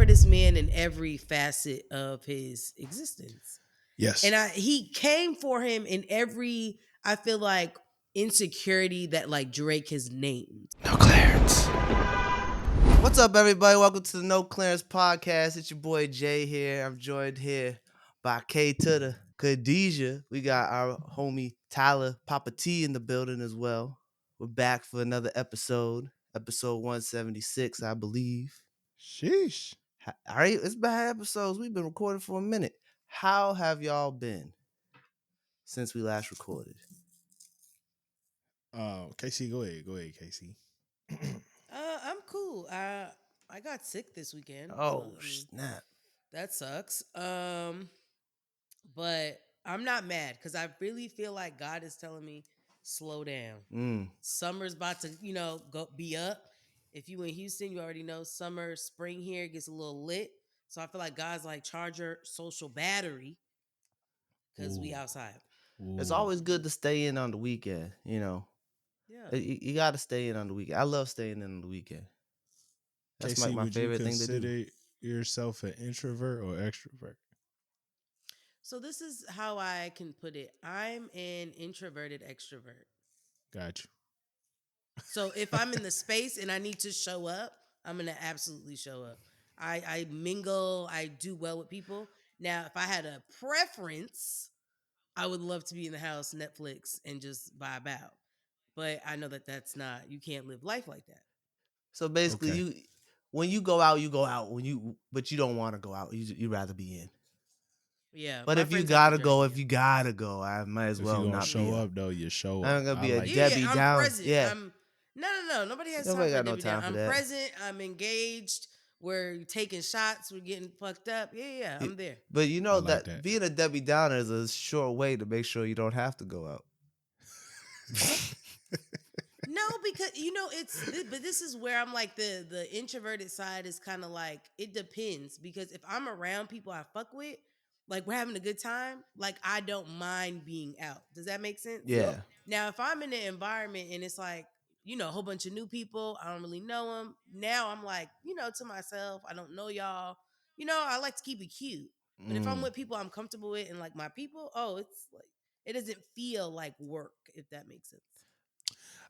this man in every facet of his existence. Yes. And he came for him in every, I feel like, insecurity that like Drake has named. No clearance. What's up, everybody? Welcome to the No Clearance Podcast. It's your boy Jay here. I'm joined here by K to the Khadijah. We got our homie Tyler Papa T in the building as well. We're back for another episode 176, I believe. Sheesh. All right, it's bad episodes. We've been recording for a minute. How have y'all been since we last recorded? Casey, go ahead, Casey. I'm cool. I got sick this weekend. Oh, so, snap. That sucks. But I'm not mad because I really feel like God is telling me slow down. Summer's about to, go be up. If you in Houston, you already know summer, spring here gets a little lit. So I feel like God's like charge your social battery because we outside. It's always good to stay in on the weekend, Yeah. You got to stay in on the weekend. I love staying in on the weekend. That's Casey, my would favorite you thing to do. consider yourself an introvert or extrovert? So this is how I can put it. I'm an introverted extrovert. Got you. So if I'm in the space and I need to show up, I'm going to absolutely show up. I mingle. I do well with people. Now, if I had a preference, I would love to be in the house, Netflix, and just vibe out. But I know that that's not, you can't live life like that. So basically, when you go out, you go out. But you don't want to go out. You rather be in. Yeah. But if you gotta go, I might as well if you're not show be up though, you show up. I'm gonna be a like Debbie I'm down. present. Yeah. No. Nobody has Nobody time got for no Debbie time down. for I'm that. present. I'm engaged. We're taking shots. We're getting fucked up. Yeah. I'm there. But you know like that that. being a Debbie Downer is a sure way to make sure you don't have to go out. No, because but this is where I'm like the introverted side is kind of like it depends because if I'm around people I fuck with, like we're having a good time, like I don't mind being out. Does that make sense? Yeah. Now, if I'm in an environment and it's like a whole bunch of new people, I don't really know them. Now I'm like to myself, I don't know y'all. I like to keep it cute. But if I'm with people I'm comfortable with and like my people, it's like it doesn't feel like work if that makes sense.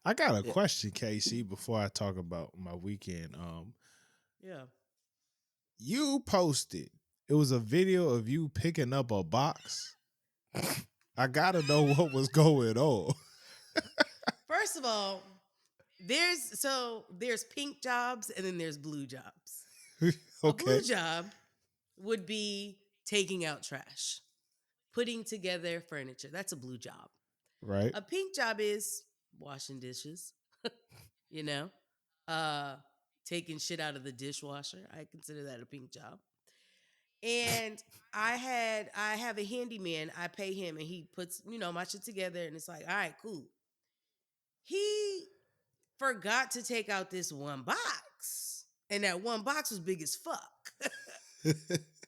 I got a question, Casey, before I talk about my weekend. Yeah. You posted. It was a video of you picking up a box. I gotta know what was going on. First of all, there's pink jobs and then there's blue jobs. A blue job would be taking out trash, putting together furniture. That's a blue job. Right. A pink job is washing dishes, taking shit out of the dishwasher. I consider that a pink job. And I have a handyman. I pay him and he puts, my shit together and it's like, all right, cool. He forgot to take out this one box. And that one box was big as fuck.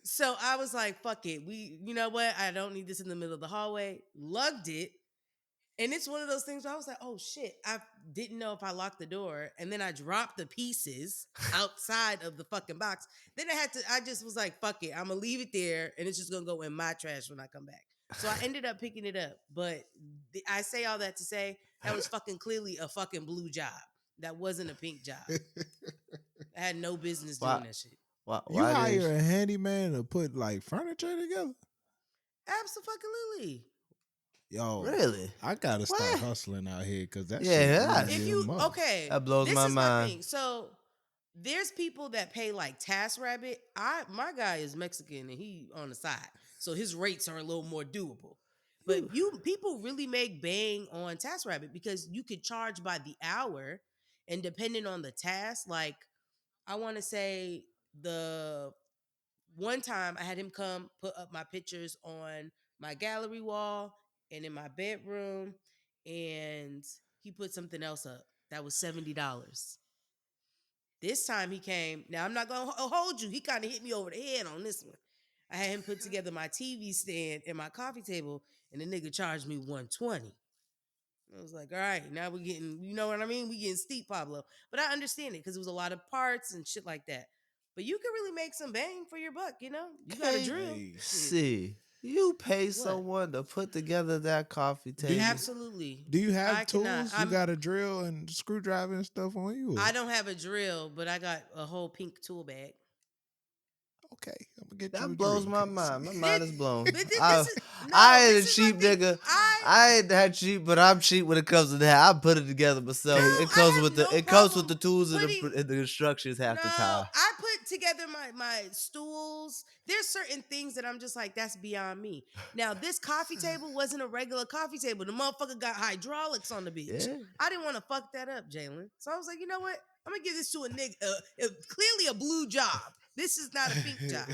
So I was like, fuck it. You know what? I don't need this in the middle of the hallway. Lugged it. And it's one of those things where I was like, oh shit, I didn't know if I locked the door. And then I dropped the pieces outside of the fucking box. Then I just was like, fuck it. I'm going to leave it there. And it's just going to go in my trash when I come back. So I ended up picking it up. But I say all that to say that was fucking clearly a fucking blue job. That wasn't a pink job. I had no business doing that shit. You hire a handyman to put like furniture together? Absolutely. Yo, really? I gotta start hustling out here because that that blows my mind. Thing. So there's people that pay like TaskRabbit. My guy is Mexican and he on the side, so his rates are a little more doable. But people really make bang on TaskRabbit because you could charge by the hour, and depending on the task, like I want to say the one time I had him come put up my pictures on my gallery wall and in my bedroom, and he put something else up that was $70. This time he came. Now I'm not gonna hold you. He kind of hit me over the head on this one. I had him put together my TV stand and my coffee table, and the nigga charged me $120. I was like, all right, now we're getting, you know what I mean? We getting steep, Pablo. But I understand it because it was a lot of parts and shit like that. But you can really make some bang for your buck, you know? You got a drill. Hey. Shit. See, you pay What? someone to put together that coffee Do table. you- Absolutely. Do you have I cannot. tools? You got a drill and screwdriver and stuff on you? I don't have a drill, but I got a whole pink tool bag. Okay, I'm gonna get you a That blows drill. my Casey. mind. My mind is blown. But this I, is no. I ain't this a is my cheap thing. nigga. I ain't that cheap, but I'm cheap when it comes to that. I put it together myself. No, It comes I with have the no comes with the problem tools and putting- the instructions half No, the time. I put together my stools. There's certain things that I'm just like, that's beyond me. Now, this coffee table wasn't a regular coffee table. The motherfucker got hydraulics on the bitch. Yeah. I didn't want to fuck that up, Jalen. So I was like, you know what? I'm gonna give this to a nigga. Clearly a blue job. This is not a pink job.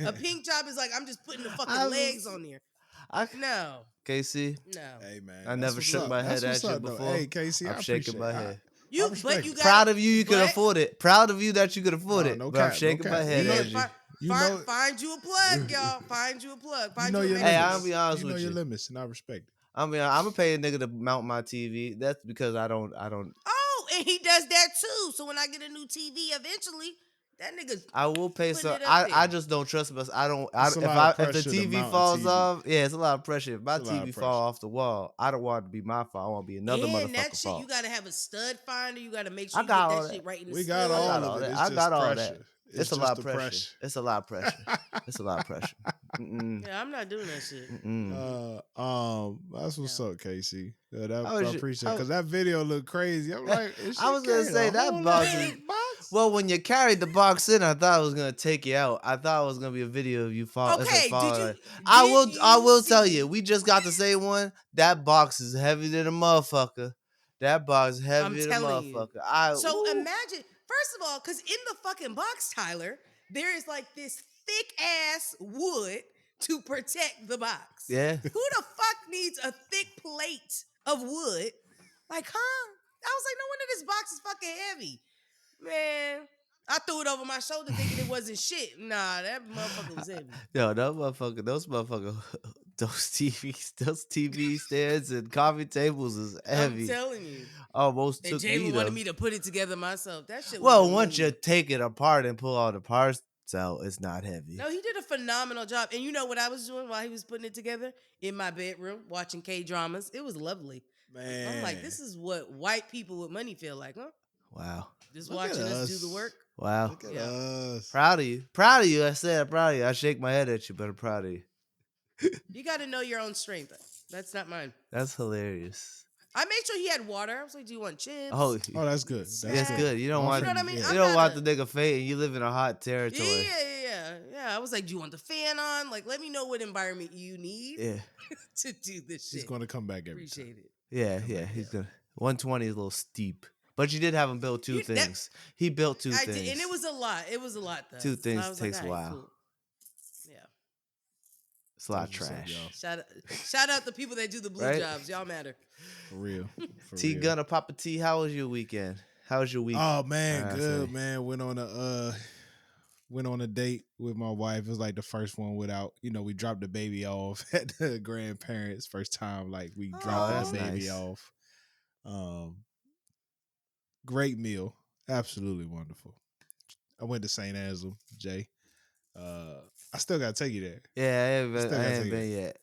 A pink job is like, I'm just putting the fucking I was- legs on there. I No, Casey, no. Hey man, I that's never what's shook up. my That's head what's at you up, though. before. Hey Casey, I'm I shaking appreciate my it. head. You, respect but you it. got Proud of you could but- afford it. Proud of you that you could afford No, it. no but I'm cap, no shaking my cap. head You know- at you. You know- find you a plug, y'all. Find you a plug. You Find know you a your Hey, limits. I'll mechanism. be honest You know with your you. limits, and I respect it. I'm gonna pay a nigga to mount my TV. That's because I don't. Oh, and he does that too. So when I get a new TV eventually, that nigga. I will pay Putting some. it up I there. just don't trust myself. I don't. It's a lot of If the pressure to TV mount a falls TV. off, yeah, it's a lot of pressure. If my It's a lot of TV pressure. fall off the wall, I don't want it to be my fault. I want to be another And that motherfucker shit, fault. you gotta have a stud finder. You gotta make sure I you got get all that that. shit right in the We stud. got I all got of all it. that. It's I just got all pressure. that. It's a just lot of the pressure. It's a lot of pressure. It's a lot of pressure. Mm-mm. Yeah, I'm not doing that shit. Mm-mm. That's what's up, Casey. I How was your- appreciate how- because that video looked crazy. I'm like, is I she was gonna carrying say a that whole box ass is- box? Well, when you carried the box in, I thought it was gonna take you out. I thought it was gonna be a video of you fall. Okay, did you? I did will you tell see- you. We just got the same one. That box is heavier than a motherfucker. That box is heavier than a telling you. motherfucker. So Ooh. imagine, first of all, because in the fucking box, Tyler, there is like this thick ass wood to protect the box. Yeah. Who the fuck needs a thick plate of wood? Like, huh? I was like, no wonder this box is fucking heavy. Man, I threw it over my shoulder thinking it wasn't shit. Nah, that motherfucker was heavy. Yo, those motherfucker, those TV stands and coffee tables is heavy. I'm telling you. Almost And took me Jalen to. wanted me to put it together myself. That shit was Well, a once you move. take it apart and pull all the parts out, it's not heavy. No, he did a phenomenal job. And you know what I was doing while he was putting it together? In my bedroom, watching K-dramas. It was lovely. Man, I'm like, this is what white people with money feel like, huh? Wow. Just Look at watching us do us. the work. Wow. Look at Yeah. us. Proud of you. Proud of you. I said I'm proud of you. I shake my head at you, but I'm proud of you. You got to know your own strength. That's not mine. That's hilarious. I made sure he had water. I was like, do you want chips? Oh, Oh, that's good. That's that's good. good. You don't want You know what I mean? you I'm don't not want a- the nigga fainting. You live in a hot yeah, territory. yeah. I was like, do you want the fan on? Like, let me know what environment you need Yeah. to do this shit. He's going to come back every time. Appreciate it. Yeah, yeah. He's gonna 120 is a little steep. But you did have him build two You- that- things. He built two I things. did, and it was a lot. It was a lot, though. Two things I was takes like, a all right, while. cool. Yeah. It's a lot of That's what's up, trash. y'all. Shout out the people that do the blue Right? jobs. Y'all matter. For real. For T real. Gunner, Papa T, how was your weekend? How was your week? Oh man, I good say. man. Went on a date with my wife. It was like the first one without, we dropped the baby off at the grandparents. First time like we dropped that's the baby nice. off. Great meal. Absolutely wonderful. I went to St. Anselm, Jay. I still gotta take you there. Yeah, I Still gotta ain't take been it. yet.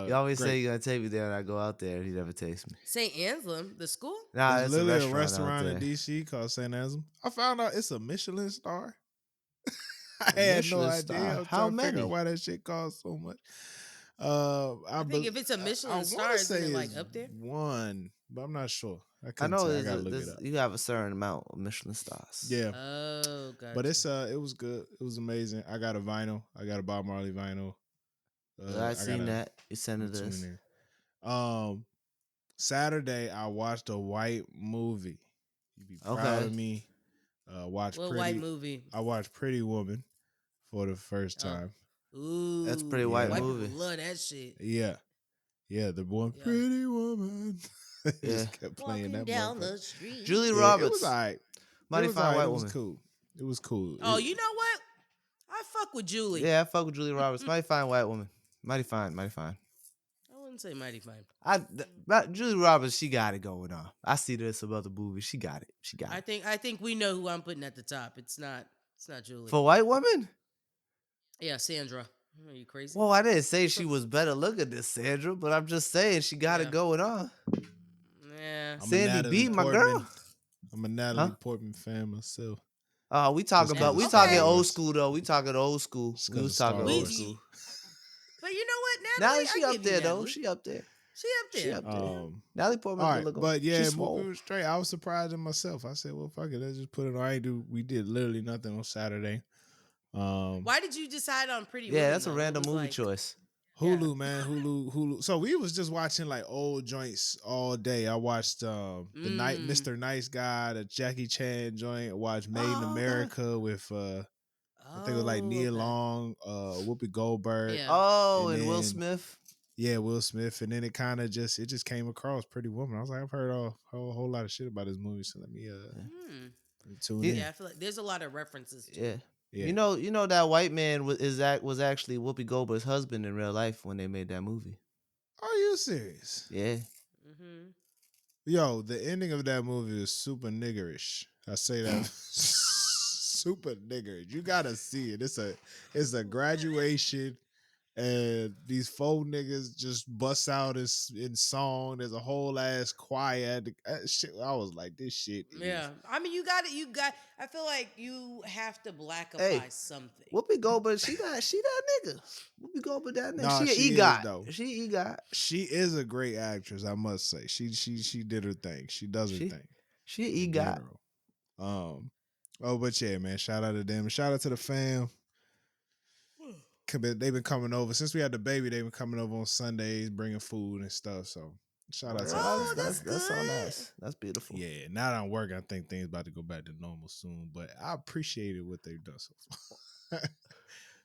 You always great. say you're gonna take me there, and I go out there, and he never takes me. St. Anselm, the school? Nah, There's it's literally a restaurant, in out there. DC called St. Anselm. I found out it's a Michelin star. I A had Michelin no star? idea. I'm How trying to figure many? out why that shit costs so much. I think if it's a Michelin star, wanna isn't it, like, it's up there? one, but I'm not sure. I I couldn't know tell. I gotta look it up. you have a certain amount of Michelin stars. Yeah, Oh, gotcha. but it was good. It was amazing. I got a vinyl. I got a Bob Marley vinyl. I seen that. You sent it tune us. in. Saturday I watched a white movie. You'd be proud Okay. of me. What white movie? I watched Pretty Woman for the first Oh. time. Ooh. That's a pretty white White movie. people love that shit. Yeah. Yeah, the one Yeah. Pretty Woman. Yeah. Just kept playing that motherfucker. street. Julie Yeah, Roberts. It was all right. Mighty It was fine all right. white It was woman. cool. It was cool. Oh, you know what? I fuck with Julie. Yeah, I fuck with Julie Roberts. Mighty fine white woman. Mighty fine, mighty fine. I wouldn't say mighty fine. But Julie Roberts, she got it going on. I see this about the movie. She got it. She got I it. think we know who I'm putting at the top. It's not It's not Julie. For white women? Yeah, Sandra. Are you crazy? Well, I didn't say she was better looking than Sandra, but I'm just saying she got it Yeah. going on. Yeah. I'm a Sandy Natalie B, my girl. Portman. I'm a Natalie Huh? Portman fan myself. We Just talking because about of we Star talking Okay. old Wars. school though. We talking old school. Just We because was of talking Star old Wars. school. But you know what, Natalie? Natalie, she I up give you there though. Natalie. She up there. She up She there. up there. Yeah. Natalie Portman All good right, looking. but yeah, She's movie swole. was straight. I was surprised in myself. I said, "Well, fuck it, let's just put it on." I ain't do. We did literally nothing on Saturday. Why did you decide on Pretty Yeah, Women that's a though? What random was movie like? choice. Yeah. Hulu, man, Hulu. So we was just watching like old joints all day. I watched the night Mm. Mr. Nice Guy, the Jackie Chan joint. I watched Made in Oh, okay. America with I think it was like Oh, Nia okay. Long, Whoopi Goldberg, Yeah. Oh, and and Will then Smith. yeah, Will Smith, and then it kind of just came across Pretty Woman. I was like, I've heard a whole lot of shit about this movie, so let me Hmm. tune He- in. Yeah, I feel like there's a lot of references to yeah. it. Yeah. You know that white man was actually Whoopi Goldberg's husband in real life when they made that movie. Are you serious? Yeah. Mm-hmm. Yo, the ending of that movie is super niggerish. I say that super niggerish. You gotta see it. It's a graduation, and these four niggas just bust out in song. There's a whole ass choir. Shit, I was like, this shit Yeah. is. I mean, you got it. You got. I feel like you have to Hey, blackify something. Whoopi Goldberg, she that nigga. Whoopi Goldberg that nigga. Nah, She an she is EGOT. though. She EGOT. She is a great actress, I must say. She did her thing. She does her She thing she in EGOT. general. Oh, but yeah, man. Shout out to them. Shout out to the fam. They've been coming over since we had the baby. They've been coming over on Sundays, bringing food and stuff. So shout out to the Oh, fam. that's That's so good. nice. That's beautiful. Yeah, now that I'm working, I think things about to go back to normal soon. But I appreciated what they've done so far.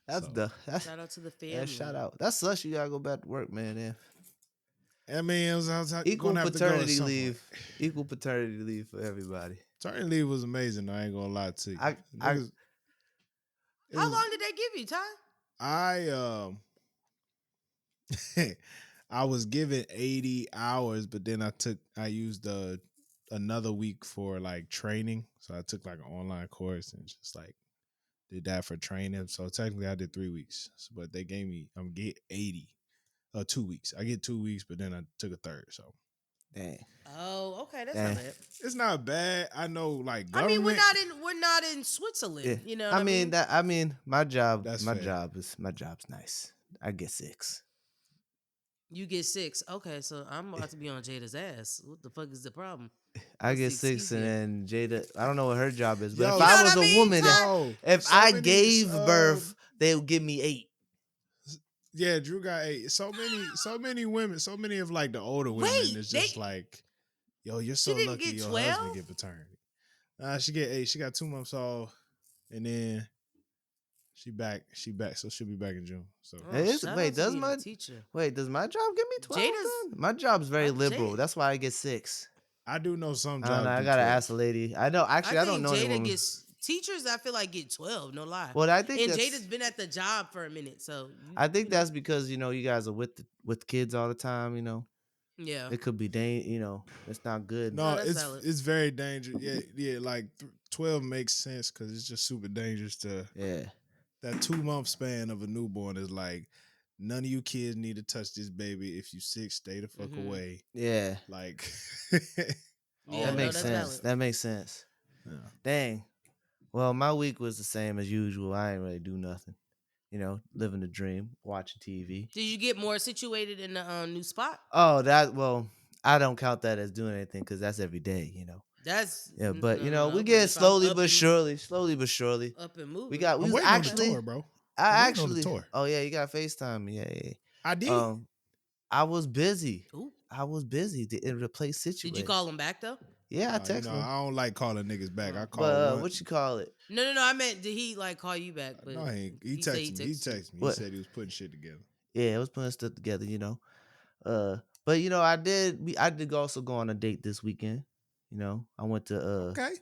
That's So, that's Shout out to the yeah, family. shout out. That sucks. You gotta go back to work, man. Yeah. I mean, I was Equal gonna have to go at paternity some leave. point. Equal paternity leave for everybody. Maternity leave was amazing. I ain't gonna lie to you. I Niggas, it How was. long did they give you, Ty? I I was given 80 hours, but then I used another week for like training. So I took like an online course and just like did that for training. So technically I did 3 weeks. But they gave me I'm get 80. 2 weeks. I get 2 weeks, but then I took a third. So dang. Oh, okay, that's Dang. not bad. it's not bad. I know like I mean, government. we're not in Switzerland. Yeah. You know what I mean? I mean my That's fair. my job's nice. I get 6. You get 6. Okay, so I'm about to be on Jada's ass. What the fuck is the problem? I What's the get 6 excuse and here? then Jada, I don't know what her job is, but Yo, if You know I what was I a mean, woman, Ty? yo, if so I many, gave birth, they would give me 8. yeah, Drew got 8. So many women, so many of like the older women Wait, is they just like, yo, you're she so didn't lucky get your 12? husband get paternity. She get 8. She got 2 months off, and then She back. So she'll be back in June. So Oh, shout out Wait, to being a teacher. does my job give me 12 Jada's then? My job's very liberal. Jada. That's why I get 6. I do know some I don't know. jobs I do gotta 12. ask the lady. I know. I Actually, I don't think know any Jada woman. gets teachers. I feel like get 12. No lie. Well, I think And that's. Jada's been at the job for a minute, so I think you know, that's because you guys are with kids all the time. yeah. It could be it's not good. No, No, that's valid. it's very dangerous. Yeah. Like 12 makes sense because it's just super dangerous to Yeah, that 2 month span of a newborn is like none of you kids need to touch this baby. If you sick, stay the fuck Mhm. away. yeah. Like Yeah, That all no, that makes that's type of sense. valid. stuff. That makes sense. Yeah. Dang. Well, my week was the same as usual. I ain't really do nothing. Living the dream, watching TV. Did you get more situated in the new spot? Oh, I don't count that as doing anything because that's every day. That's Yeah, but we no, but get if I'm slowly but surely. up and We moving, got we I'm was waiting on the actually tour, bro. I'm I waiting on the actually tour. oh yeah, you got FaceTime me. Yeah. I did. Um I was busy. ooh, I was busy to replace did you situated. call him back though? Yeah, I You text know, him. I don't like calling niggas back. I Oh. call But one. what you call it? No. I meant did he like call you back? But No, he he said texted me. He texted me. He What? said he was putting shit together. Yeah, it was putting stuff together. But I did also go on a date this weekend. I went to Okay.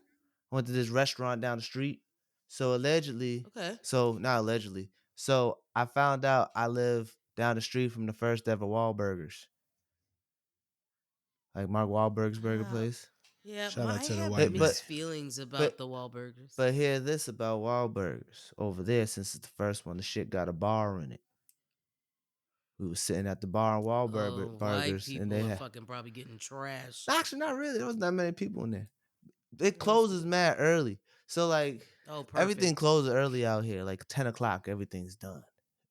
this restaurant down the street. So allegedly, Okay. so not allegedly. So I found out I live down the street from the first ever Wahlburgers. Like Mark Wahlberg's burger Wow. place. Yeah, Shout out I to the have white man. mixed feelings about but the Wahlburgers. but hear this about Wahlburgers over there. Since it's the first one, the shit got a bar in it. We was sitting at the bar in Wahlburger Oh, white burgers, and people they are had fucking probably getting trashed. actually not really. There wasn't that many people in there. It Yeah, that's closes good. mad early, so like Oh, everything perfect. closes early out here. Like 10 o'clock, everything's done.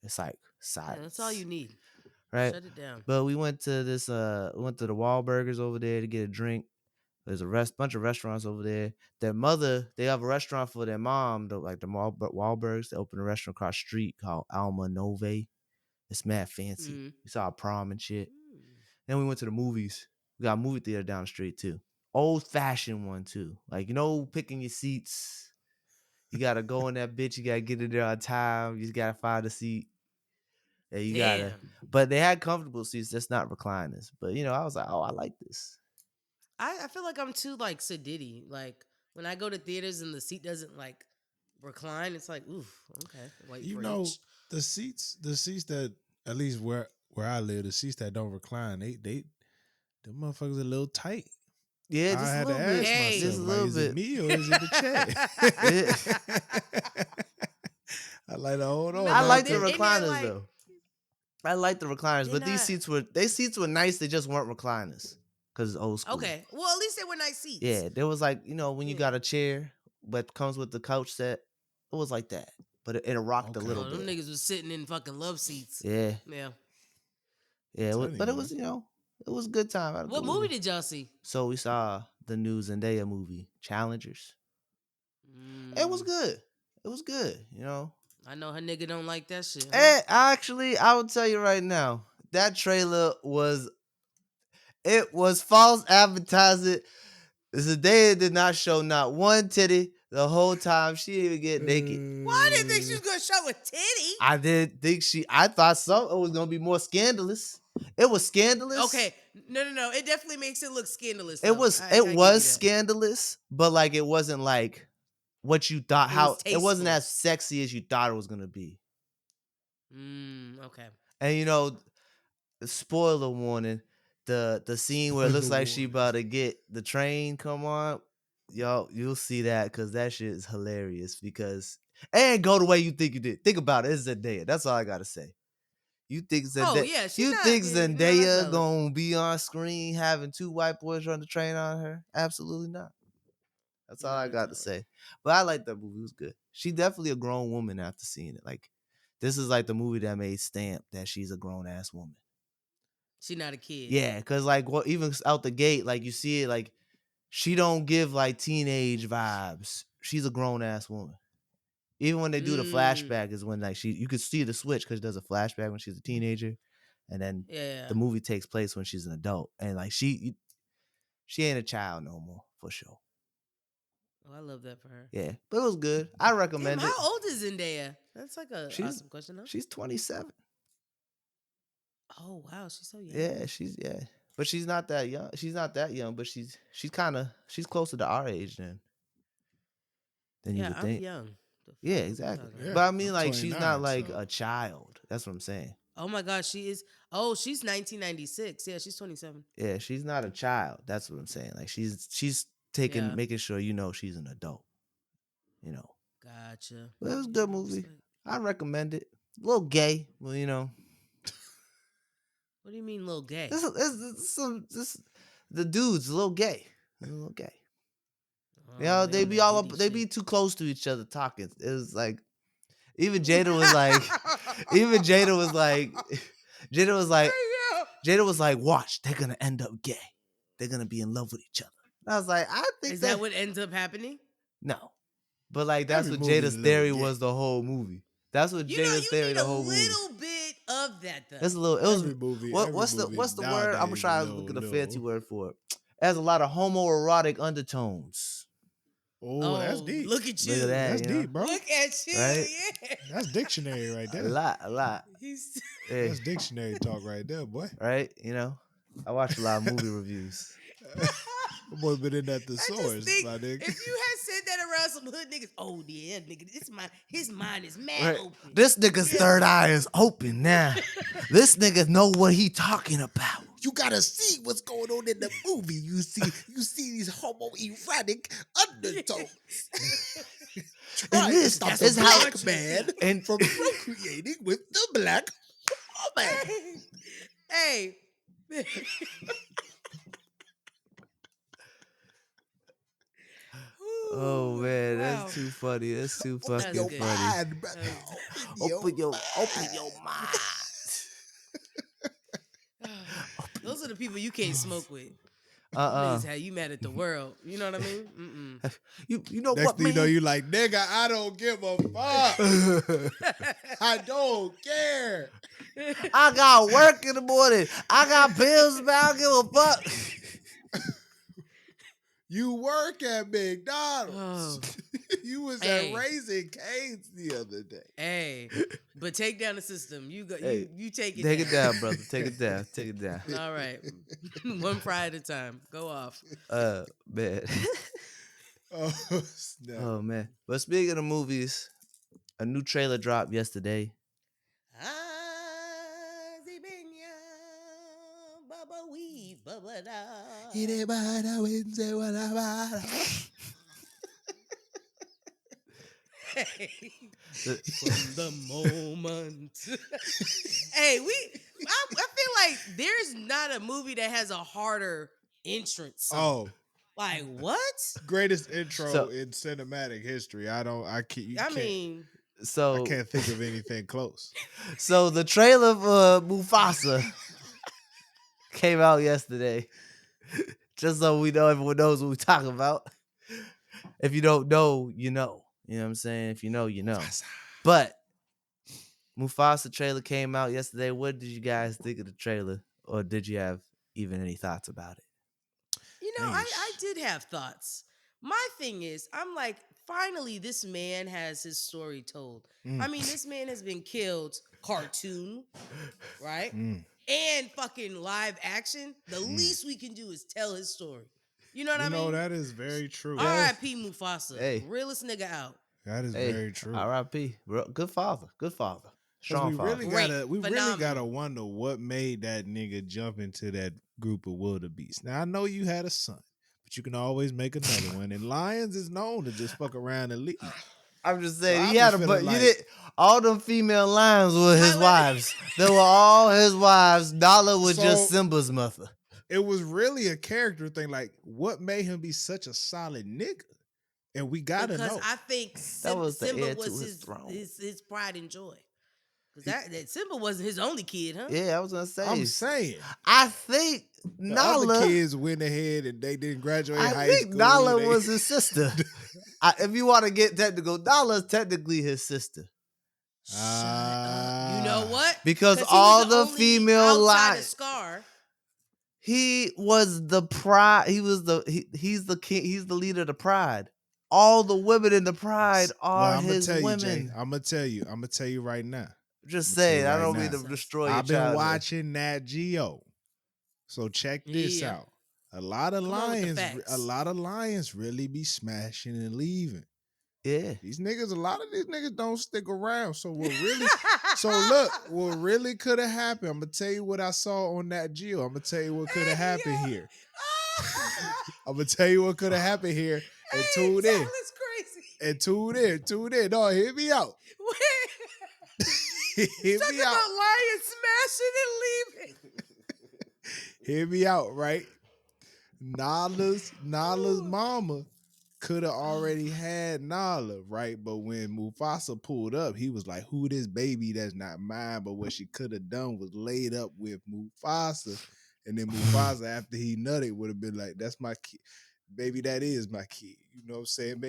It's like Yeah, that's all silence, you need. right? Shut it down. But we went to we went to the Wahlburgers over there to get a drink. There's a bunch of restaurants over there. Their mother, they have a restaurant for their mom, like the Wahlbergs. They opened a restaurant across the street called Alma Nove. It's mad fancy. Mm. We saw a prom and shit. Mm. Then we went to the movies. We got a movie theater down the street too. Old fashioned one too. Like, picking your seats. You gotta go in that bitch. You gotta get in there on time. You just gotta find a seat. Yeah, you gotta. Damn. But they had comfortable seats. That's not recliners. But I was like, oh, I like this. I feel like I'm too like sedity. Like when I go to theaters and the seat doesn't like recline, it's like, oof, okay, wait You for know, each. the seats that at least where I live, the seats that don't recline, the motherfuckers a little tight. Yeah, I just a had to little ask bit. Hey. myself, Just a like, little is it bit. me or is it the check? I like to hold on. No, I like the then- and they're recliners like- though. I like the recliners, They're but these not- seats were nice. They just weren't recliners because it's old school. Okay, well at least they were nice seats. Yeah, there was like when you Yeah. got a chair, but comes with the couch set. It was like that, but it rocked a Okay. little Oh, them bit. niggas was sitting in fucking love seats. Yeah, Yeah. yeah, Telling but you, it was it was a good time. I had a What good movie weekend. did y'all see? So we saw the new Zendaya movie, Challengers. It was Mm, good. It was good. I know her nigga don't like that shit. Huh? And actually, I will tell you right now, that trailer was false advertising. Zendaya did not show not one titty the whole time. She didn't even get naked. Why I didn't think she was gonna show a titty? I didn't think I thought so. It was gonna be more scandalous. It was scandalous. Okay, no. It definitely makes it look scandalous. It though. was I give you that. scandalous, but like it wasn't like what you thought. It was It wasn't tasteful. as sexy as you thought it was gonna be. Okay. And spoiler warning, the scene where it looks Spoiler like she warning. about to get the train come on, you'll see that because that shit is hilarious because it ain't go the way you think you did. Think about it. It's Zendaya. That's all I gotta say. You think Oh, yeah, she's you not think getting- no, that's Zendaya valid. gonna be on screen having two white boys run the train on her? Absolutely not. That's all No, I that's got to valid. say. But I like that movie. It was good. She definitely a grown woman after seeing it. Like, this is like the movie that made stamp that she's a grown ass woman. She not a kid. Yeah, because like even out the gate, like you see it, like she don't give like teenage vibes. She's a grown ass woman. Even when they do the flashback is when like you could see the switch because there's a flashback when she's a teenager, and then Yeah. the movie takes place when she's an adult, and like she ain't a child no more for sure. Oh, I love that for her. Yeah, but it was good. I Damn, recommend it. how old is Zendaya? That's like a She's- awesome question, huh? She's 27. Oh wow, she's so young. Yeah, but she's not that young. She's not that young, but she's closer to our age than you Yeah, would I'm think. young. The fuck Yeah, are we exactly. talking Yeah, But I about? mean, I'm like, she's not 29, like so- a child. That's what I'm saying. Oh my gosh, she is. Oh, she's 1996. Yeah, she's 27. Yeah, she's not a child. That's what I'm saying. Like, she's Yeah. making sure she's an adult. Gotcha. But it was a good Yeah, movie. respect. I recommend it. A little gay, well, What do you mean, little gay? the dude's a little gay. A little gay. Oh, They on be that all Diddy up. They be shit. too close to each other talking. It was like, even Jada was like, even Jada was like, Jada was like, watch, they're gonna end up gay. They're gonna be in love with each other. And I was like, I think Is that what ends up happening? No, but like that's Every what movie's Jada's a little theory gay. was the whole movie. That's what You know, Jada's you theory need the a whole movie. little bit of that though. It's a little. It was Every movie. what's every movie the word? I'm gonna nowadays try a to look at a little- fancy word for it. It has a lot of homoerotic undertones. Oh, that's deep. Look at you. Look at that. That's you know? deep, bro. Look at you. Right? Yeah. That's dictionary right A there. lot. He's Yeah, That's dictionary talk right there, boy. right. I watch a lot of movie reviews. Boy, been in that I just thesaurus, think my nigga. if you had said that around some hood niggas, oh yeah, nigga, his mind is mad Right. open. This nigga's third eye is open now. This nigga know what he talking about. You gotta see what's going on in the movie. You see these homoerotic undertones. Trying to stop is the how- black man and- from procreating with the black woman. Hey. Oh man, Wow. that's too funny. That's too Open fucking your good. funny. mind, brother. Open your mind. Those are the people you can't smoke with. Uh-uh. Niggas how you mad at the world. You know what I mean? You know Next what, thing you man? know, you like, nigga, I don't give a fuck. I don't care. I got work in the morning. I got bills, man. I don't give a fuck. You work at McDonald's. Oh. You was Hey. at Raising Cane's the other day. Hey, but take down the system. You go. Hey, you take it. Take it down, brother. Take it down. Take it down. All right, one fry at a time. Go off. Man. Oh, snap. Oh man. But speaking of movies, a new trailer dropped yesterday. From the moment. Hey, I feel like there's not a movie that has a harder entrance song. Oh, Like what? greatest intro So- in cinematic history. I mean, can't think of anything close. So the trailer for Mufasa came out yesterday. Just so we know, everyone knows what we're talking about. If you don't know, you know. You know what I'm saying? If you know, you know. But Mufasa trailer came out yesterday. What did you guys think of the trailer? Or did you have even any thoughts about it? you know, I did have thoughts. My thing is, I'm like, finally, this man has his story told. I mean, this man has been killed, cartoon, right? And fucking live action. The least we can do is tell his story. You know what I mean? That is very true. R.I.P. Mufasa. Hey. Realest nigga out. That is very true. R.I.P. Good father. Good father. Strong we father. really Great. really Phenomenal. gotta wonder what made that nigga jump into that group of wildebeest. Now I know you had a son, but you can always make another one. And lions is known to just fuck around and leave. I'm just So saying, I he be had a feeling but like- you did all them female lions were his Wait. wives. They were all his wives. Nala was just So- Simba's mother. It was really a character thing. Like, what made him be such a solid nigga? And we gotta Because know. I think was the Simba heir to was his throne. his pride and joy. Because that Simba wasn't his only kid, huh? Yeah, I was gonna say. I'm saying I think the Nala. other kids went ahead and they didn't graduate I high think school. Nala They- was his sister. If you want to get technical, Nala's technically his sister. Shut up. You know what? Because 'Cause he was all the only female outside of lions. Scar. He was the pride. He was he's the king. He's the leader of the pride. All the women in the pride are I'm his gonna tell women. you, Jay. I'm gonna tell you right now. Just I'ma tell you saying, I right don't mean now. to destroy your I've been childhood. watching Nat Geo, so check this Yeah. out. A lot of Come on with the lions, facts. really be smashing and leaving. Yeah. A lot of these niggas don't stick around. So what really? So look, what really could have happened? I'm gonna tell you what I saw on Nat Geo. I'm gonna tell you what could have happened here. I'm gonna tell you what could have happened here. And tune in. That's crazy. And tune in. No, hear me out. Hear Talk me out. about lions smashing and leaving. Hear me out, right? Nala's mama could have already had Nala, right? But when Mufasa pulled up, he was like, who this baby that's not mine? But what she could have done was laid up with Mufasa. And then Mufasa, after he nutted, would have been like, that's my kid. Baby, that is my kid. You know what I'm saying?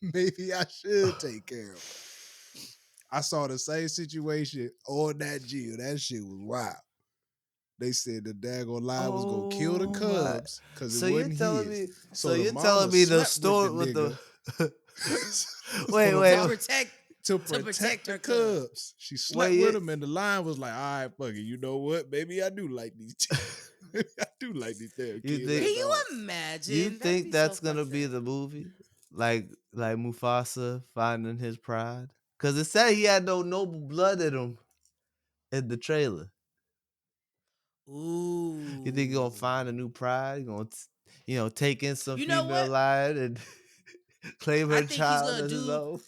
Maybe I should take care of her. I saw the same situation on that Geo. That shit was wild. They said the daggone lion was gonna kill the Oh, my. cubs because So it you're wasn't telling his. me? So So the you're mama telling me the slept story with the with nigga. Wait, So wait, the To wait. protect the her cubs. She slept Wait, with you- him, and the lion was like, "All right, fuck it. You know what? Maybe I do like these. Maybe I do like these damn kids." think- Can you Dog. imagine? You That'd think be that's so gonna fucked be up. the movie? Like Mufasa finding his pride? Because it said he had no noble blood in him in the trailer. Ooh. You think he gonna find a new pride? He gonna, take in some You know female what? lion and claim I her think he's child gonna as his own?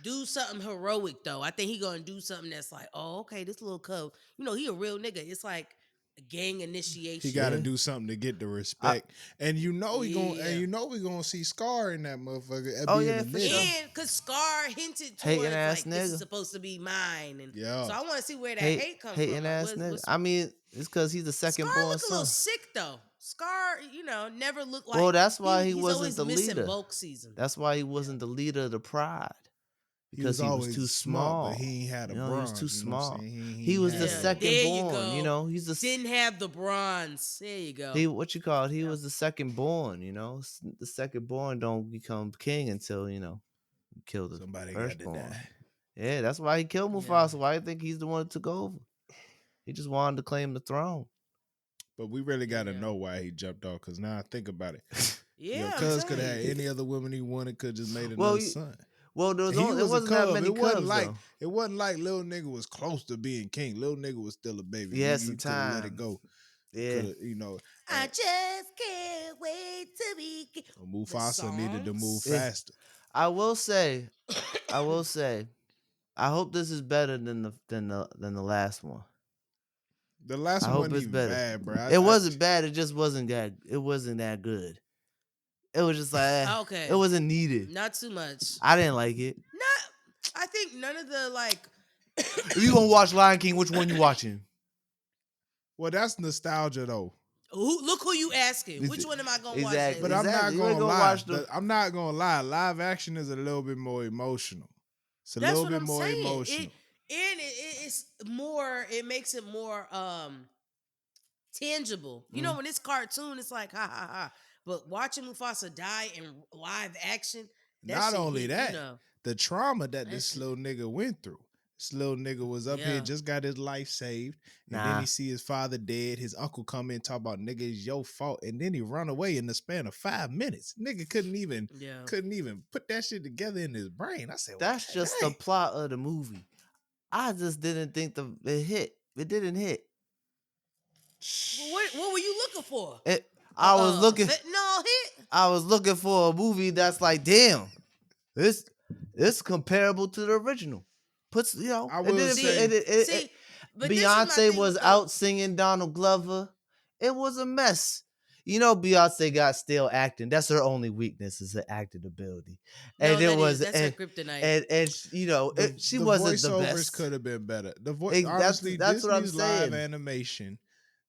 do something heroic though. I think he gonna do something that's like, oh, okay, this little cub, he a real nigga. It's like a gang He initiation. got to Yeah. do something to get the I, respect, and Yeah. we gonna see Scar in that motherfucker at oh being yeah, a for nigga. sure. And cause Scar hinted Hating towards ass like this is nigga. supposed to be mine, and so Yeah, I want to see where that Hate hate come from. hating Like, ass nigga. what's I mean, it's because he's the Scar second born look a little son. sick though. Scar, never looked Well, like that's why he he's wasn't always the missing leader. bulk season. That's why he Yeah. wasn't the leader of the pride. he was Because he was too always smart, but small. he ain't had a He was too bronze. You know what I'm small. saying? He He ain't was had the Yeah, a second there you born. go. He's the Didn't have the bronze. There you go. he what you call it? He Yeah. was the second born. The second born don't become king until you kill the somebody got to firstborn. die. Yeah, that's why he killed Yeah. Mufasa. Why do you think he's the one that took over? He just wanted to claim the throne. But we really got to Yeah. know why he jumped off. Cause now I think about it, Yeah, I'm Cuz could have telling had you. any other woman he wanted. Could just made well, another son. there was He only, there was a wasn't that cub. many It wasn't cubs like though. little nigga was close to being king. Little nigga was still a baby. He had He some could have let it time. go. Yeah, Could have, I and just can't wait to be. The Mufasa needed to move songs. yeah. faster. I will say, I hope this is better than the last one. The last I one hope wasn't it's even better. bad, bro. It wasn't bad. It just wasn't that. It wasn't that good. It was just like Okay. it wasn't needed. Not too much. I didn't like it. Not. I think none of the like. If you gonna watch Lion King, which one you watching? Well, that's nostalgia though. Look who you asking. Which one am I gonna watch? Exactly. But Jalen? I'm not Exactly. You ain't gonna gonna lie. watch the. I'm not gonna lie. Live action is a little bit more emotional. It's a That's little what bit I'm more saying. emotional. It's more. It makes it more tangible. Mm. When it's cartoon, it's like ha ha ha. But watching Mufasa die in live action, that Not shit only hit, that, the trauma that that this shit. little nigga went through. This little nigga was up here, Yeah. just got his life saved, and then Nah, he see his father dead. His uncle come in talk about nigga, it's your fault, and then he run away in the span of 5 minutes. Nigga couldn't even Yeah. put that shit together in his brain. I said, well, that's God just the dang. plot of the movie. I just didn't think it hit. It didn't hit. What were you looking for? I was looking. Fentanyl hit. I was looking for a movie that's like, damn, this comparable to the original. I It will didn't feel say, See, but this is my Beyonce thing was with out singing Donald Glover. It was a mess. Beyonce got still acting. That's her only weakness is her acting ability. No, And it was that's her kryptonite. she the wasn't the voiceovers best. could have been better. That's Honestly, that's what I'm Disney's live saying. animation,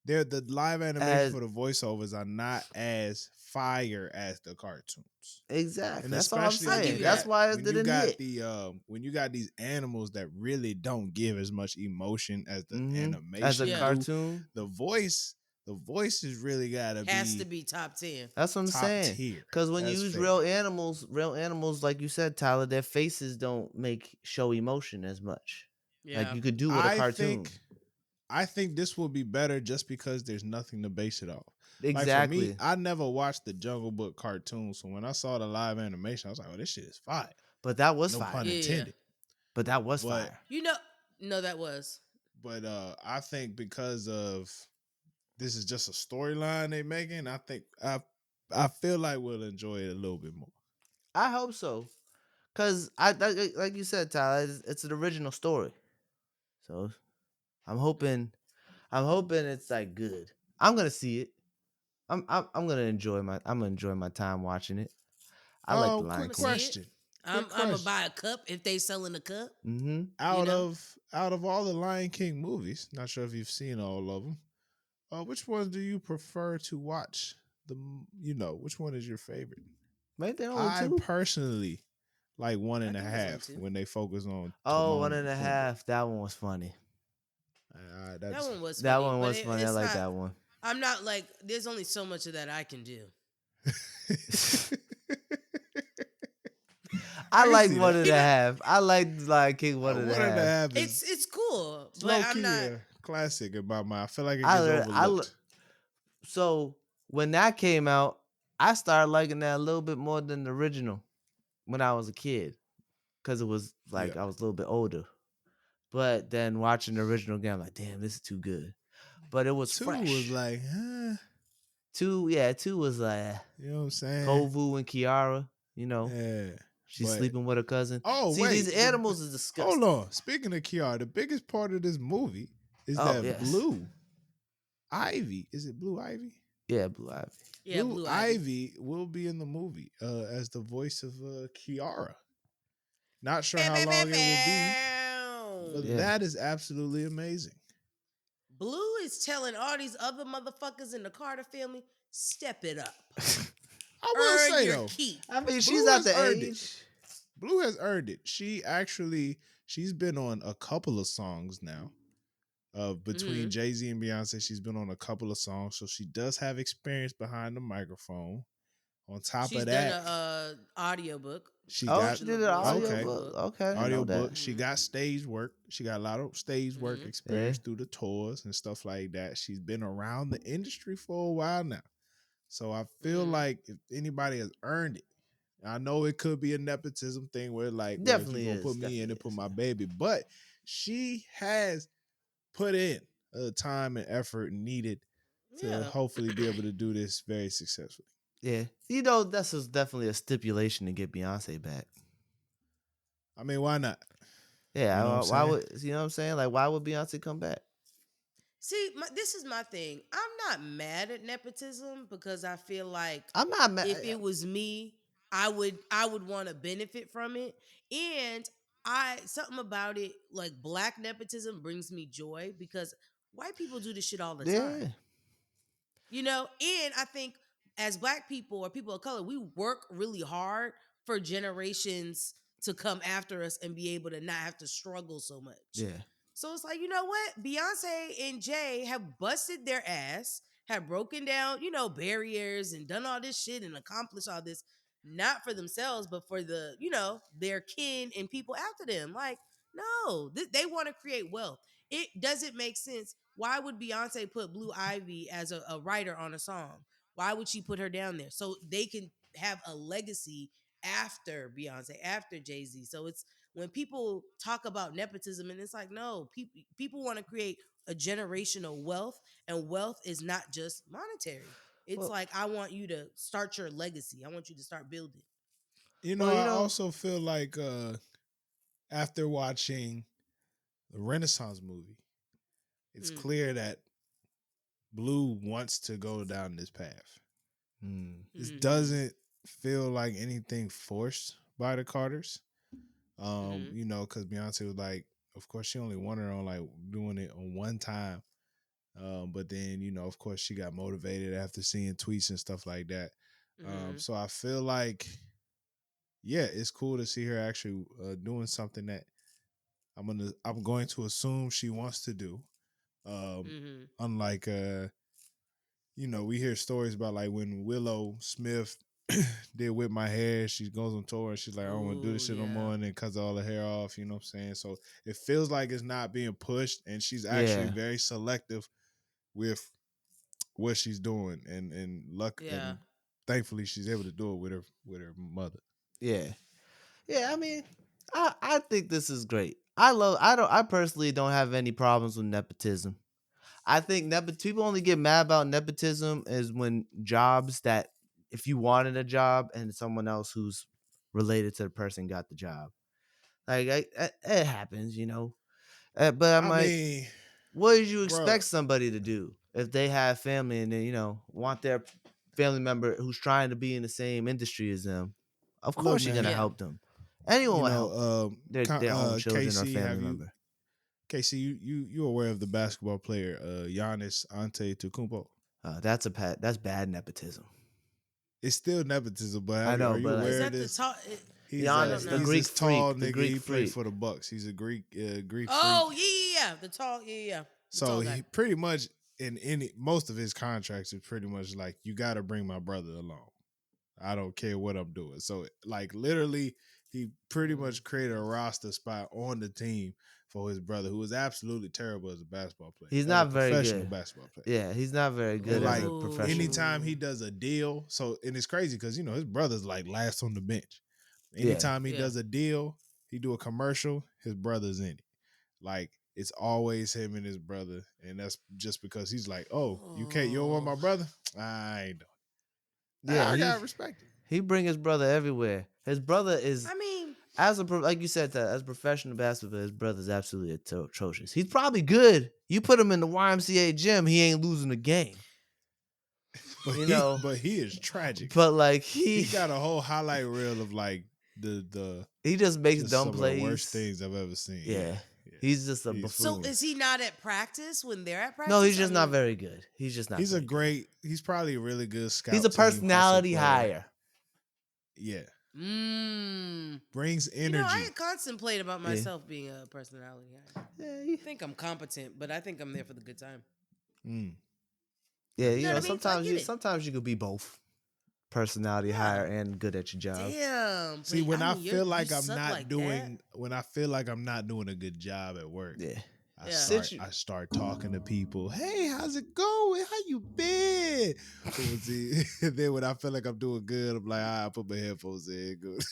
the live animation As for the voiceovers are not as fire as the cartoons. exactly. And That's all I'm especially I'll give saying. you That's that. why it when you didn't got hit. when you got these animals that really don't give as much emotion as the As a animation Yeah. cartoon. the voice has really gotta Has to be be top 10. That's what I'm top saying. tier. Because when you That's use fair. real animals, like you said, Tyler, their faces don't show emotion as much. Like Yeah. you could do with a cartoon. I think this will be better just because there's nothing to base it off. Like for me, Exactly. I never watched the Jungle Book cartoon, so when I saw the live animation, I was like, "Oh, this shit is fire." But that was No fire. pun Yeah. intended. But that was But fire. No, that was. but I think because of this is just a storyline they making, I feel like we'll enjoy it a little bit more. I hope so. Cause like you said, Tyler, it's an original story. So I'm hoping it's like good. I'm gonna see it. I'm gonna enjoy my time watching it. I like the Oh, Lion I'm gonna King. see it. question. I'm Quick gonna question. buy a cup if they selling a cup. Mm-hmm. Out of all the Lion King movies, not sure if you've seen all of them. Which ones do you prefer to watch? Which one is your favorite? Maybe they're only I two. personally like one I and a think it's only half two. when they focus on Oh, Timon one and and a Pumbaa. half. That one was funny. That one was That funny, one but was funny. I it's like not. that one. I'm not like. There's only so much of that I can do. I like see one that. and a half. I like Lion King one and a One and a half. half is It's cool, but low I'm key not. a classic in my mind. I feel like it I gets lear- I le- overlooked. So when that came out, I started liking that a little bit more than the original when I was a kid, because it was like Yeah. I was a little bit older. But then watching the original again, I'm like, damn, this is too good. but it was 2 was fresh. like, huh? 2 was like You know what I'm saying? Kovu and Kiara. You know, Yeah. she's But sleeping with her cousin. oh See, these wait, animals is hold disgusting. on. Speaking of Kiara, the biggest part of this movie is Oh that yes, Blue Ivy. Is it Blue Ivy? yeah, Blue Ivy. Yeah, Blue Blue Ivy. Ivy will be in the movie as the voice of Kiara. Not sure Bow, how bow, bow, long it will be, but bow. Yeah, that is absolutely amazing. Blue is telling all these other motherfuckers in the Carter family, step it up. I will Earn say your though, keep. I mean, she's Blue at has the earned it. age. Blue has earned it. She's been on a couple of songs now. Between Mm-hmm. Jay-Z and Beyonce, she's been on a couple of songs, so she does have experience behind the microphone. On top She's of done that, a audiobook she Oh, got she producing the did an voice of audio okay Blue's book. book. Okay, I didn't know that. audiobook. She Mm-hmm. got stage work. She got a lot of stage work Mm-hmm. Yeah, experience through the tours and stuff like that. She's been around the industry for a while now. So I feel Mm-hmm. like if anybody has earned it, I know it could be a nepotism thing where like, well, if you're definitely gonna is. put me in Definitely and put is. my baby, but she has put in time and effort needed to Yeah. hopefully be able to do this very successfully. Yeah, you know, that's just definitely a stipulation to get Beyonce back. I mean, why not? Yeah, You know what I'm why saying? would you know what I'm saying? Like, why would Beyonce come back? See, this is my thing. I'm not mad at nepotism because I feel like I'm not mad. if it was me, I would want to benefit from it. And I something about it, like black nepotism brings me joy because white people do this shit all the time. Yeah, And I think as black people or people of color, we work really hard for generations to come after us and be able to not have to struggle so much. yeah, So it's like, you know what? Beyonce and Jay have busted their ass, have broken down, barriers and done all this shit and accomplished all this, not for themselves, but for their kin and people after them. Like, no, they want to create wealth. It doesn't make sense. Why would Beyonce put Blue Ivy as a writer on a song? Why would she put her down there? So they can have a legacy after Beyonce, after Jay-Z. So it's when people talk about nepotism, and it's like, no, people want to create a generational wealth, and wealth is not just monetary. It's well, like, I want you to start your legacy. I want you to start building. You know, well, you I know, also feel like after watching the Renaissance movie, it's Mm, clear that Blue wants to go down this path. mm, This mm-hmm, doesn't feel like anything forced by the Carters. mm-hmm, Because Beyonce was like, of course, she only wanted her on like doing it on one time. But then, of course, she got motivated after seeing tweets and stuff like that. mm-hmm, So I feel like, yeah, it's cool to see her actually doing something that I'm going to assume she wants to do. mm-hmm. Unlike we hear stories about like when Willow Smith did Whip My Hair, she goes on tour and she's like, I don't want to do this Oh shit no yeah, more, and then cuts all the hair off, you know what I'm saying? So it feels like it's not being pushed, and she's actually yeah, very selective with what she's doing, and luck yeah. and thankfully she's able to do it with her mother. yeah, yeah. I mean, I think this is great. I personally don't have any problems with nepotism. I think people only get mad about nepotism is when jobs that if you wanted a job and someone else who's related to the person got the job. Like it happens, you know. But I'm I like, mean, what did you bro, expect somebody to do if they have family and they, want their family member who's trying to be in the same industry as them? Of look, course, you're man, gonna Yeah. help them. Anyone will help their own children or Casey, family member. you aware of the basketball player Giannis Antetokounmpo? That's bad nepotism. It's still nepotism, but I are know, you but like Is aware of that the this? talk? I don't Giannis, the know. He's Greek this tall freak, the nigga. Greek He played freak. for the Bucks. He's a Greek freak. Oh yeah, yeah, yeah. The So tall guy. he pretty much in any most of his contracts is pretty much like, you got to bring my brother along. I don't care what I'm doing. So like literally, he pretty Mm. much created a roster spot on the team for his brother, who was absolutely terrible as a basketball player, He's as a not very professional good. basketball player. Yeah, he's not very good And as like a professional. anytime he Oh does a deal, and it's crazy because his brother's like last on the bench. Yeah, Anytime he yeah. does a deal, he do a commercial, his brother's in it. Like it's always him and his brother, and that's just because he's like, oh, you don't want my Oh. brother? I ain't doing. Yeah, I gotta respect it. he bring his brother everywhere. His brother is I mean, like you said that as a professional basketball, his brother's absolutely atrocious. He's probably good. You put him in the YMCA gym, he ain't losing the game. But You know, he is tragic. but like He got a whole highlight reel of like the he just makes just dumb some plays. of the worst things I've ever seen. Yeah. He's just a buffoon. so is he not at practice when they're at practice? No, he's just I not mean, very good. He's just not. He's very good. he's probably a really good scout. He's a team, hustle personality player. hire. Yeah. Mm. Brings energy. You know, I contemplate about myself being a personality. I think I'm competent, but I think I'm there for the good time. Yeah, You know what I mean? So I get it. sometimes you could be both personality hire and good at your job. Damn. See, but when I mean, feel like you I'm suck not like doing when I feel like I'm not doing a good job at work. Yeah. I start talking to people. Hey, how's it going? How you been? Then when I feel like I'm doing good, I'm like, I put my headphones in. Good.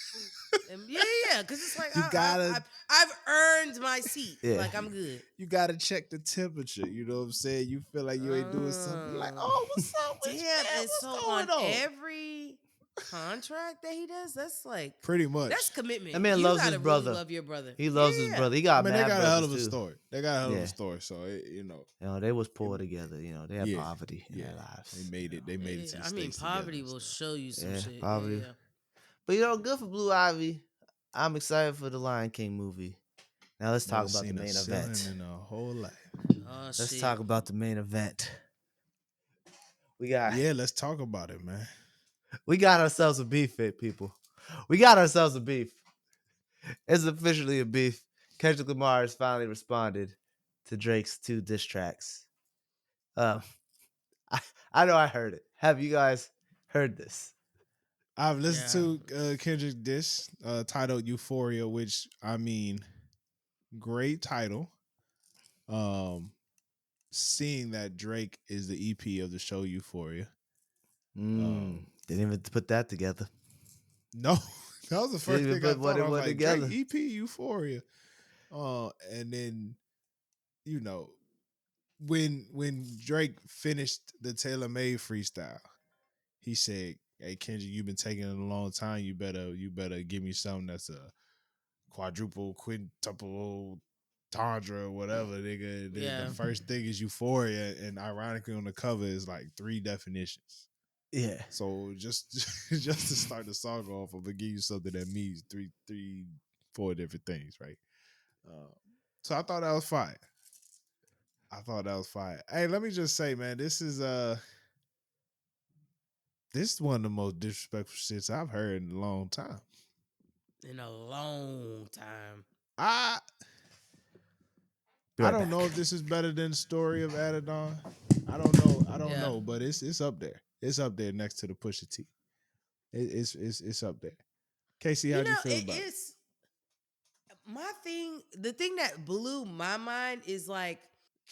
Yeah, because it's like You gotta. I've earned my seat. Yeah. Like I'm good. You gotta check the temperature. You know what I'm saying? You feel like you ain't doing something. Like, oh, what's up with you, man? Damn, and What's so going on on? every contract that he does, that's like Pretty much. that's commitment. That man you loves gotta his brother. Really love your brother. He loves his brother. He I got mean, they mad got a hell of a brothers, too. story. They got a hell of a story. So You know, they was poor together. You know, they had poverty in their lives. They made it. They made it to the I mean, States poverty together, will so. show you some shit. Poverty. Yeah. But you know, good for Blue Ivy. I'm excited for the Lion King movie. Now let's talk about the main event. In a whole life. Oh, Let's talk about the main event. Let's talk about it, man. We got ourselves a beef, people. We got ourselves a beef. It's officially a beef. Kendrick Lamar has finally responded to Drake's 2 diss tracks. I know I heard it. Have you guys heard this? I've listened to Kendrick diss titled Euphoria, which I mean, great title. Seeing that Drake is the EP of the show Euphoria. Didn't even put that together. No, that was the first thing I thought. I was like, together. Drake EP Euphoria. And then, you know, when Drake finished the Taylor Made freestyle, he said, "Hey Kendrick, you've been taking it a long time. You better give me something that's a quadruple, quintuple, tandra, whatever, nigga." The first thing is Euphoria, and ironically on the cover is like 3 definitions. Yeah. So just to start the song off, I'm gonna give you something that means 4 different things, right? So I thought that was fire. Hey, let me just say, man, this is one of the most disrespectful shits I've heard in a long time. In a long time. I don't know if this is better than the story of Adidon. I don't know, but it's up there. It's up there next to the Pusha T. It's up there. Casey, how do you feel about it? The thing that blew my mind is like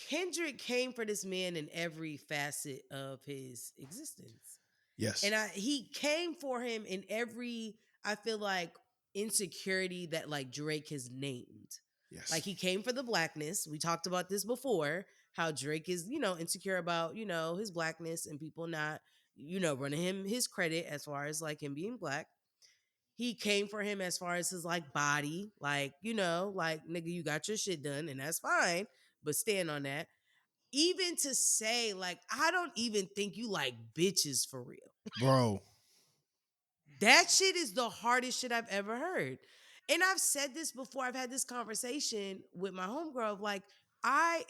Kendrick came for this man in every facet of his existence. Yes. And he came for him in every, I feel like, insecurity that like Drake has named. Yes. Like he came for the blackness. We talked about this before, how Drake is, insecure about, his blackness and people not, running him his credit as far as like him being black. He came for him as far as his like body, like, like nigga, you got your shit done and that's fine, but stand on that. Even to say like, I don't even think you like bitches for real. Bro. That shit is the hardest shit I've ever heard. And I've said this before. I've had this conversation with my homegirl of like, I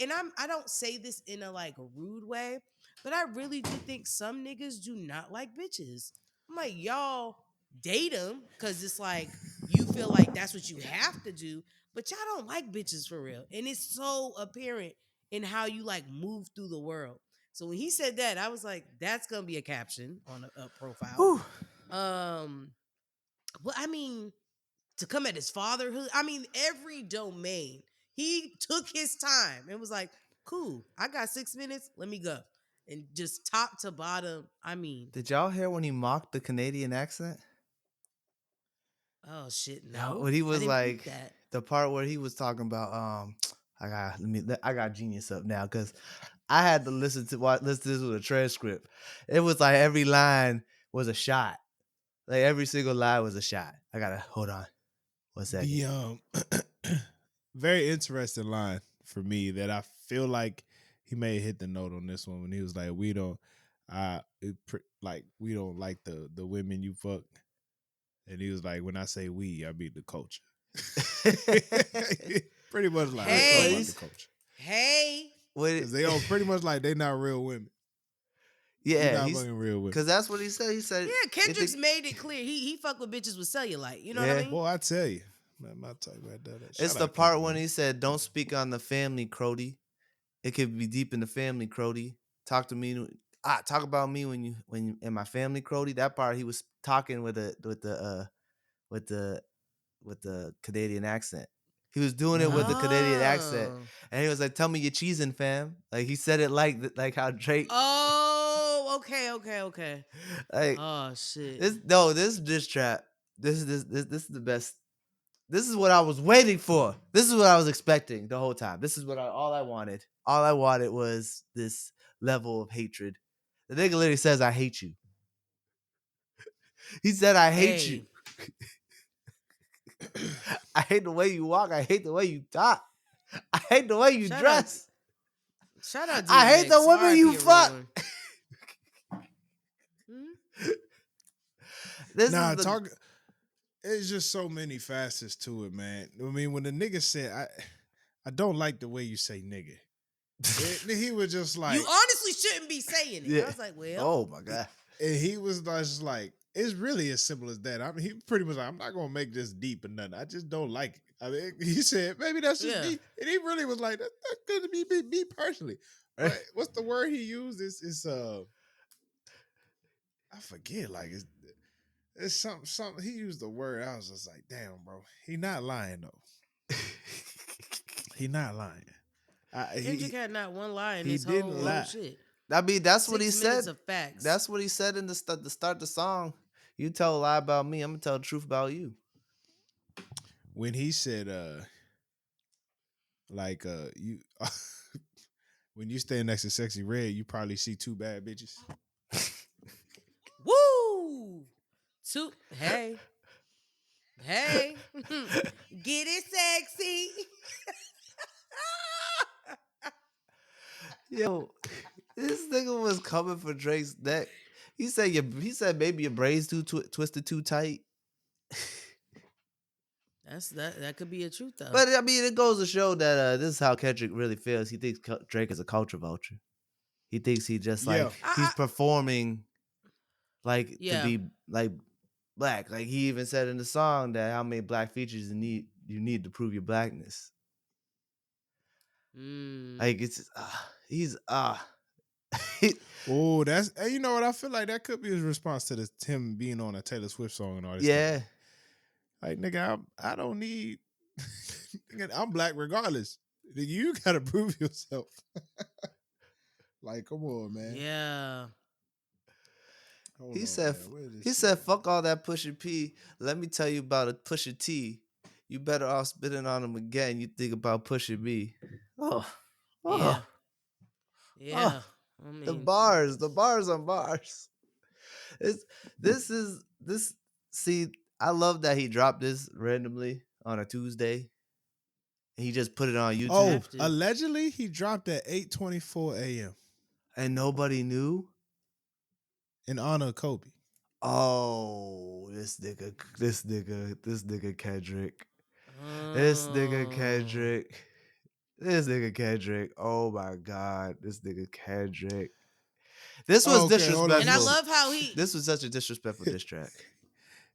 don't say this in a like rude way, but I really do think some niggas do not like bitches. I'm like, y'all date them because it's like you feel like that's what you have to do, but y'all don't like bitches for real. And it's so apparent in how you like move through the world. So when he said that, I was like, that's gonna be a caption on a profile. Whew. Well, I mean, to come at his fatherhood, I mean, every domain, he took his time and was like, cool, I got 6 minutes, let me go. And just top to bottom, I mean. Did y'all hear when he mocked the Canadian accent? Oh, shit, no. When he was I didn't like, that. the part where he was talking about, I got Genius up now because I had to listen to this with a transcript. It was like every line was a shot. Like every single line was a shot. I gotta hold on 1 second. The very interesting line for me that I feel like he may have hit the note on this one when he was like, "We don't, we don't like the women you fuck," and he was like, "When I say we, I mean the culture." Pretty much like I'm talking about the culture Hey. because they all pretty much like they not real women. You Yeah, not fucking real women. because that's what he said. He said, Yeah, Kendrick's made it clear. He fuck with bitches with cellulite. You know what I Yeah. mean? Boy, I tell you, man, I'm not talking about that. It's the part when he said, "Don't speak on the family, Crody. It could be deep in the family, Crody. Talk to me. Talk about me when you in my family, Crody." That part he was talking with the Canadian accent. He was doing it with the Canadian accent, Oh. and he was like, "Tell me you're cheesing, fam." Like he said it like how Drake. Oh, okay. Like Oh shit. this diss trap. This is the best. This is what I was waiting for. This is what I was expecting the whole time. This is all I wanted. All I wanted was this level of hatred. The nigga literally says, "I hate you." He said, "I hate you. I hate the way you walk. I hate the way you talk. I hate the way you Shout dress. Shout out DMX. I hate the women you RIP a fuck." real one. Hmm? This Nah, is the talk. It's just so many facets to it, man. I mean, when the nigga said, I don't like the way you say nigga," he was just like, You honestly shouldn't be saying it. Yeah. I was like, well. Oh my god. and he was just like, it's really as simple as that. I mean, he pretty much like, I'm not gonna make this deep or nothing. I just don't like it. I mean, he said, maybe that's just Yeah. me, and he really was like, that could be me personally. But what's the word he used? It's I forget. Like it's something. He used the word. I was just like, damn, bro. He not lying though. He not lying. Kendrick had not one lie in he his didn't whole lie. shit. I mean, that's what he 6 minutes said. of facts. That's what he said in the start the song. You tell a lie about me, I'm gonna tell the truth about you. When he said, you when you stand next to Sexy Red, you probably see two bad bitches. Woo! Hey. Get it sexy. Yo, this nigga was coming for Drake's neck. He said maybe your braids twisted too tight. That could be a truth though. But I mean, it goes to show that this is how Kendrick really feels. He thinks Drake is a culture vulture. He thinks he just Yeah. like he's performing like to Yeah. be like black. Like he even said in the song that how many black features you need to prove your blackness. Like it's he's Oh, that's you know what? I feel like that could be his response to this him being on a Taylor Swift song and all this yeah. stuff. Like nigga, I don't need. Nigga, I'm black regardless. Nigga, you gotta prove yourself. Like, come on, man. Yeah. Hold He on, said man. Where is this he shit said at? fuck all that Pusha P. Let me tell you about a Pusha T. You better off spitting on him again. You think about pushing me. Oh. Yeah. Oh. Yeah. I The mean, bars on bars. It's this. See, I love that he dropped this randomly on a Tuesday. And he just put it on YouTube, Oh, have to. allegedly he dropped at 8:24 a.m. and nobody knew. in honor of Kobe. Oh, this nigga Kendrick. This nigga Kendrick. This nigga Kendrick. Oh my God, this nigga Kendrick. This was Oh, okay, hold on. And I disrespectful. love how he This was such a disrespectful diss track.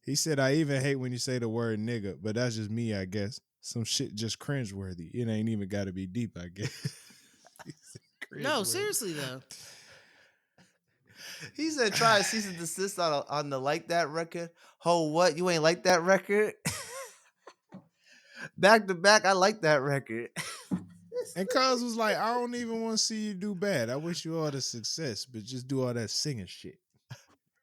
He said, I even hate when you say the word nigga, but that's just me, I guess. Some shit just cringeworthy. It ain't even got to be deep, I guess. He said No, cringeworthy. seriously though. He said, "Try a cease and desist on the like that record." Ho, what? You ain't like that record? Back to back, I like that record. And Cuz was like, I don't even want to see you do bad. I wish you all the success, but just do all that singing shit.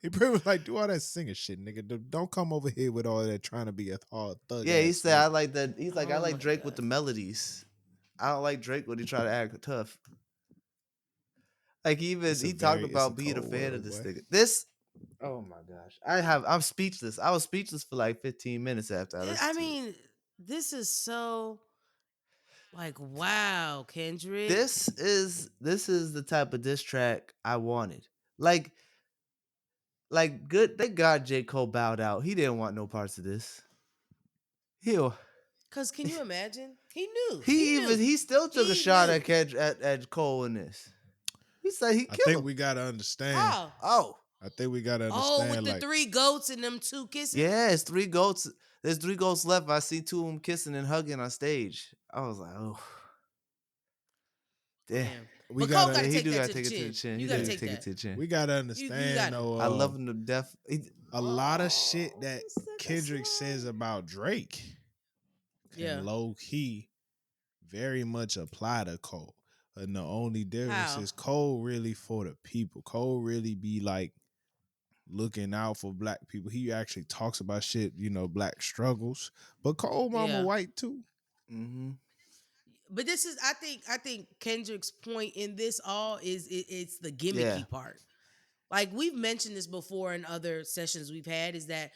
He pretty was like, do all that singing shit, nigga. Don't come over here with all that trying to be a hard thug. Yeah, he ass said, "I nigga." like that." He's like, "I Oh like my Drake with God. the melodies. I don't like Drake when he try to act tough. Like he talked it's a about being a cold fan of world, this boy. nigga. Oh my gosh. I'm speechless. I was speechless for like 15 minutes after I listened I to it. mean, this is so like wow, Kendrick. This is the type of diss track I wanted. Like good thank God J. Cole bowed out. He didn't want no parts of this. He'll Cause can you imagine? He knew. He he even knew. he still took a He shot knew. at at Cole in this. He said he'd I kill think him. we gotta understand. How? Oh. I think we gotta Oh, with understand. the Like, 3 goats and them 2 kissing? Yeah, it's 3 goats. There's 3 goats left. I see 2 of them kissing and hugging on stage. I was like, oh, damn. Damn. we But Cole gotta, got Yeah, to he take do that gotta to the take it to the chin. chin. You He got do to gotta take take it that. to the chin. we gotta You got understand it. though. I love him to death. A lot of shit that Kendrick says about Drake Yeah. can low key very much apply to Cole. And the only difference How? is Cole really for the people. Cole really be like looking out for black people. He actually talks about shit, black struggles. But Cole mama Yeah. white too. Mm-hmm. But this is I think Kendrick's point in this all is it's the Yeah. gimmicky part. Like we've mentioned this before in other sessions we've had is that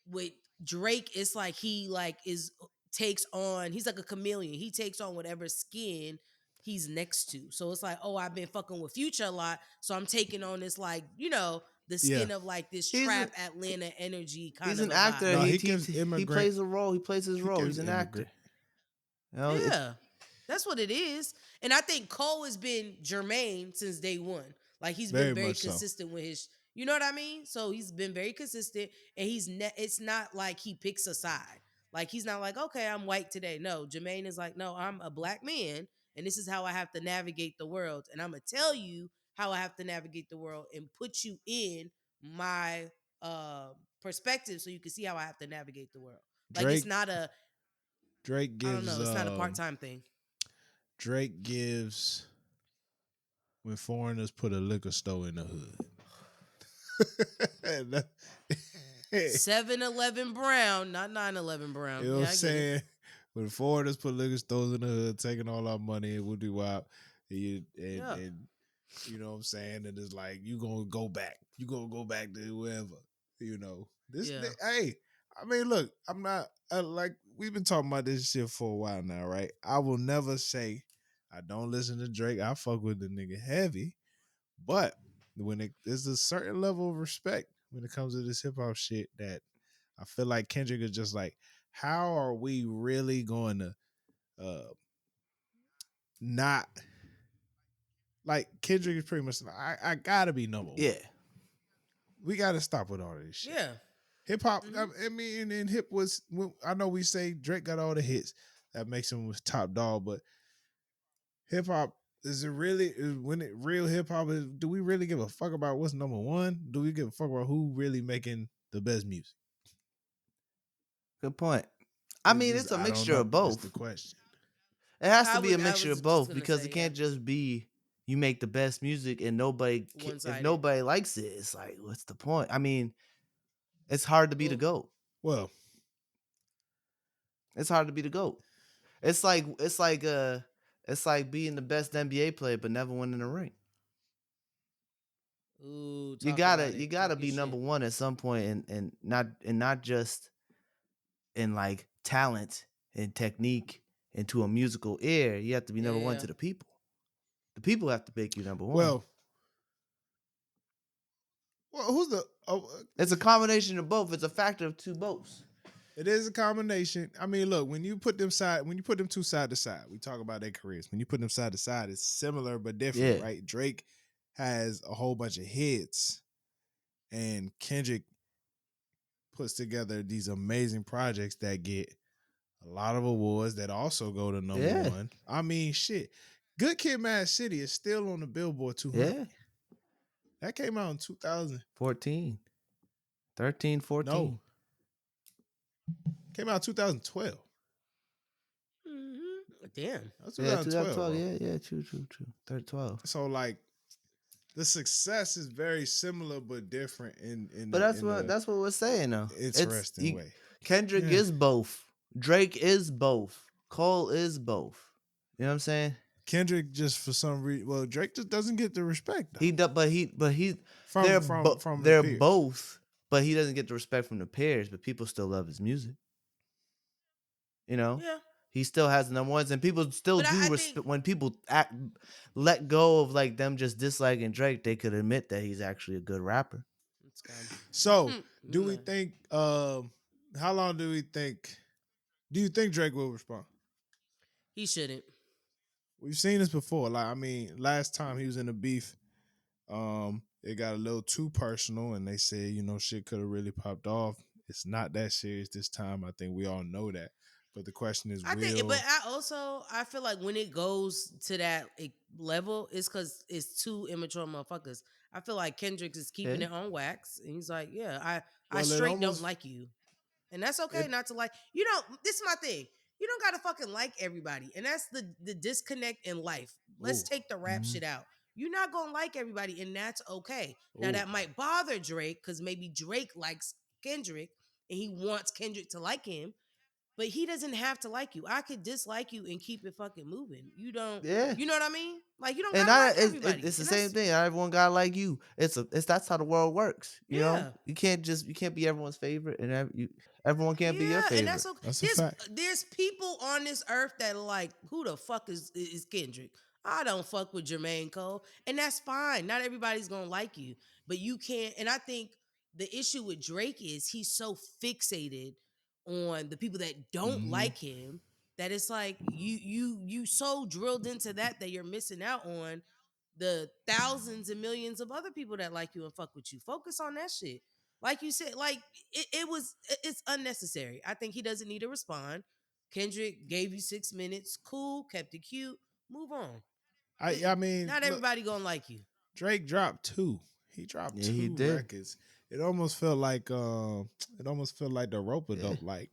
with Drake, it's like he like is takes on. He's like a chameleon. He takes on whatever skin he's next to. So it's like, oh, I've been fucking with Future a lot, so I'm taking on this like the Yeah. skin of like this He's trap a Atlanta energy kind he's of an a actor. vibe. No, He he he gives he immigrant. plays a role. He plays his He role. gives He's an actor. immigrant. It's Yeah, that's what it is. And I think Cole has been Jermaine since day one. Like he's been Very very much so. consistent with his, you know what I mean? So he's been very consistent, and it's not like he picks a side. Like he's not like, okay, I'm white today. No, Jermaine is like, no, I'm a black man, and this is how I have to navigate the world, and I'm gonna tell you how I have to navigate the world and put you in my perspective so you can see how I have to navigate the world. Like it's Drake not a, Drake I don't gives know, it's not a part time thing. Drake gives when foreigners put a liquor store in the hood. 7-Eleven Brown, not 9-11 Brown. You know what Yeah, I'm I get it. saying? When foreigners put liquor stores in the hood, taking all our money and would do wild. Yeah. And you know what I'm saying? And it's like you gonna go back. You gonna go back to whoever. This. Yeah. Hey, I mean, look, I'm not like we've been talking about this shit for a while now, right? I will never say I don't listen to Drake. I fuck with the nigga heavy, but there's a certain level of respect when it comes to this hip hop shit that I feel like Kendrick is just like, how are we really going to not like Kendrick is pretty much I gotta be number one. yeah. We gotta stop with all this shit. Yeah. Hip hop, Mhm. I mean, and hip was. I know we say Drake got all the hits that makes him was top dog, but hip hop is it really when it real hip hop is? Do we really give a fuck about what's number one? Do we give a fuck about who really making the best music? Good point. I mean, it's a I don't mixture know. of That's both. the question. It has I to be a would. I mixture was of just both gonna because say, it yeah, can't just be you make the best music and one if sided. nobody likes it, it's like what's the point? I mean, it's hard to be the Well, GOAT. Well, It's hard to be the GOAT. It's like being the best NBA player but never winning a ring. ooh, You talk gotta about you it. Talk gotta your be number shit. one at some point and not just in like talent and technique into a musical ear. You have to be Yeah, number one yeah. to the people. The people have to make you number one. well, who's the? Oh, It's a combination of both. It's a factor of two boths. it is a combination. I mean, look, when you put them two side to side, we talk about their careers. When you put them side to side, it's similar but different, Yeah. right? Drake has a whole bunch of hits, and Kendrick puts together these amazing projects that get a lot of awards that also go to number Yeah. one. I mean, shit. Good Kid, Mad City is still on the Billboard 200. Yeah. That came out in 2000. 14. 13, 14. No, came out 2012. Damn. That's Yeah, 2012, 2012. bro. Yeah. True. 12. So like the success is very similar but different in But the in that's what we're saying though. interesting way. Kendrick Yeah. is both. Drake is both. Cole is both. You know what I'm saying? Kendrick just for some reason. Well, Drake just doesn't get the respect though. He does, but he from from the they're peers. both, but he doesn't get the respect from the peers. But people still love his music. You know, Yeah, he still has the number ones, and people still but do I think respect when people let go of like them just disliking Drake. They could admit that he's actually a good rapper. it's gone. So, do we No, think? How long do we think? Do you think Drake will respond? he shouldn't. We've seen this before. Like, I mean, last time he was in a beef, it got a little too personal, and they said, shit could have really popped off. It's not that serious this time. I think we all know that. But the question is, I think, but I feel like when it goes to that level, it's because it's two immature motherfuckers. I feel like Kendrick is keeping Yeah. it on wax, and he's like, "Yeah, I well, it straight don't almost like you," and that's okay it. not to like. You know, this is my thing. You don't gotta fucking like everybody, and that's the disconnect in life. Let's Oh, take the rap shit out. You're not gonna like everybody, and that's okay. Now oh, that might bother Drake because maybe Drake likes Kendrick and he wants Kendrick to like him. But he doesn't have to like you. I could dislike you and keep it fucking moving. You don't, Yeah. you know what I mean? Like you don't And gotta I, like everybody. it's the And same that's thing. Not everyone got like you. It's that's how the world works. You know, yeah. you can't be everyone's favorite, and everyone can't be your Yeah, and that's favorite. okay. that's a fact. There's people on this earth that are like, who the fuck is Kendrick? I don't fuck with Jermaine Cole, and that's fine. Not everybody's gonna like you, but you can't. And I think the issue with Drake is he's so fixated on the people that don't Hmm. like him that it's like you so drilled into that you're missing out on the thousands and millions of other people that like you and fuck with you. Focus on that shit. Like you said, like it's unnecessary. I think he doesn't need to respond. Kendrick gave you 6 minutes, cool, kept it cute, move on. I mean, Not look, everybody gonna like you. Drake dropped two. He dropped Yeah, he two did. records. It almost felt like the rope a Yeah. dope. Like,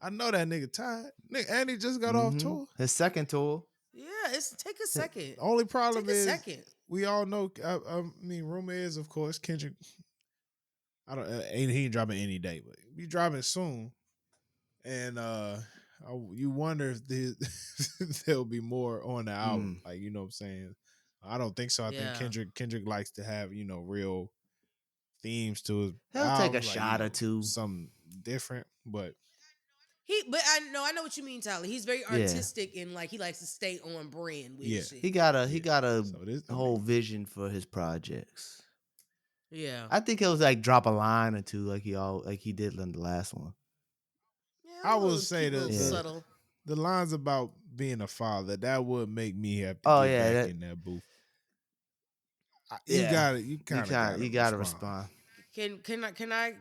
I know that nigga tired. And he just got off Mm-hmm. tour. His second tour. Yeah, it's take a Hit- second. The only problem Take a is second. we all know. I mean, rumor is, of course, Kendrick. I don't. He ain't dropping any day, but he dropping soon. And you wonder if there'll be more on the album. Mm. Like, you know what I'm saying? I don't think so. I think Yeah. Kendrick likes to have real themes to his He'll take a albums, like shot or two. something different. But But I know what you mean, Tyler. He's very Yeah. artistic and like he likes to stay on brand with yeah, his shit. He got yeah. a So this, I whole mean, vision for his projects. Yeah. I think he'll like drop a line or two like he did in the last one. Yeah, I a would little say cute, little Yeah. subtle. the lines about being a father that would make me have to Oh get yeah, back in that booth. You yeah. got it. You kind of got to You gotta respond. respond.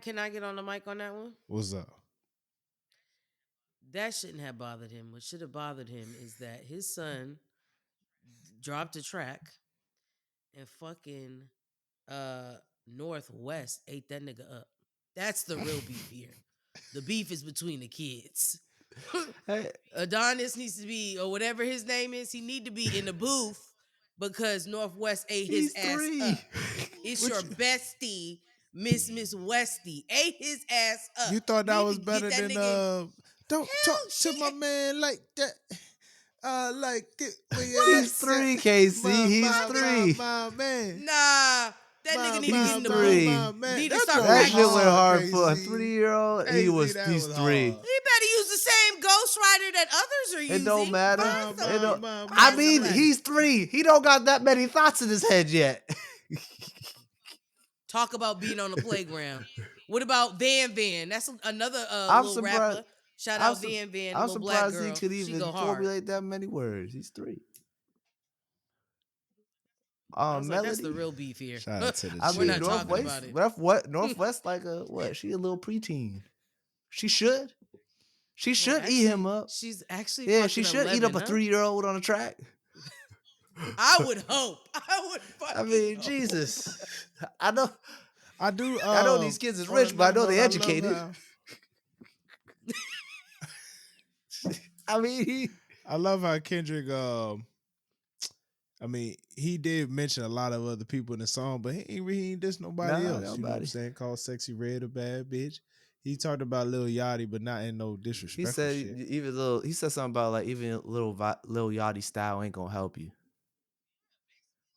Can I get on the mic on that one? What's up? That shouldn't have bothered him. What should have bothered him is that his son dropped a track and fucking Northwest ate that nigga up. That's the real beef here. The beef is between the kids. Hey, Adonis needs to be, or whatever his name is, he need to be in the booth because Northwest ate his he's ass 3. up. It's What your bestie, Miss Westy, ate his ass up. you thought You that need was to get better that than nigga in. don't talk Hell, to my man like that. Like it when you He's like that. 3, KC. He's My 3. man. Nah, that nigga need to get He's in the booth. 3. Man. Need to That start joke That was shit went practicing. hard, hard for a KC. 3-year-old. KC, that He's was 3. hard. He better use the same ghostwriter that others are using. It don't matter. Find It don't, my, I find mean, somebody. he's 3. He don't got that many thoughts in his head yet. Talk about being on the playground. What about Van Van? That's another I'm little surprised. rapper. Shout I'm, out su- Van Van, a I'm little black surprised he girl. could She even go hard. formulate that many words. He's 3. I was like, that's the Melody. real beef here. Shout out to the I We're mean, not children, talking man. about it. Northwest like a what? She a little preteen. She should. She Well, should eat him up. She's actually Yeah, fucking she should 11, eat up a huh? 3-year-old on a track. I would hope. I would fucking I mean, hope. Jesus. I know. I do. I know these kids is On rich, but I know another they note, I love educated. how- I mean, I love how Kendrick. I mean, he did mention a lot of other people in the song, but he ain't diss nobody Nah, else. You know what I'm nobody. saying? Called Sexy Red a bad bitch. He talked about Lil Yachty, but not in no He disrespectful said shit. he said something about like even Lil Yachty style ain't gonna help you.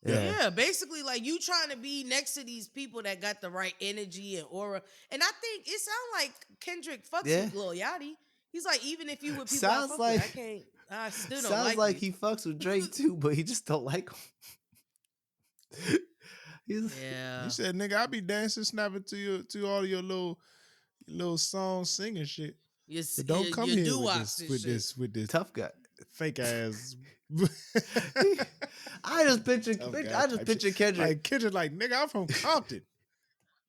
Yeah. Yeah, basically, like you trying to be next to these people that got the right energy and aura. And I think it sounds like Kendrick fucks Yeah. with Lil Yachty. He's like, even if you with people I Sounds fuck with, like I still don't sounds like like you. he fucks with Drake too, but he just don't like him. Yeah. He said, "Nigga, I be dancing, snapping to all your little song singing shit. But don't come Your here doo-wops and shit. with this Tough guy. fake ass." I just Tough guy type shit. picture Kendrick. Like Kendrick, like nigga, I'm from Compton.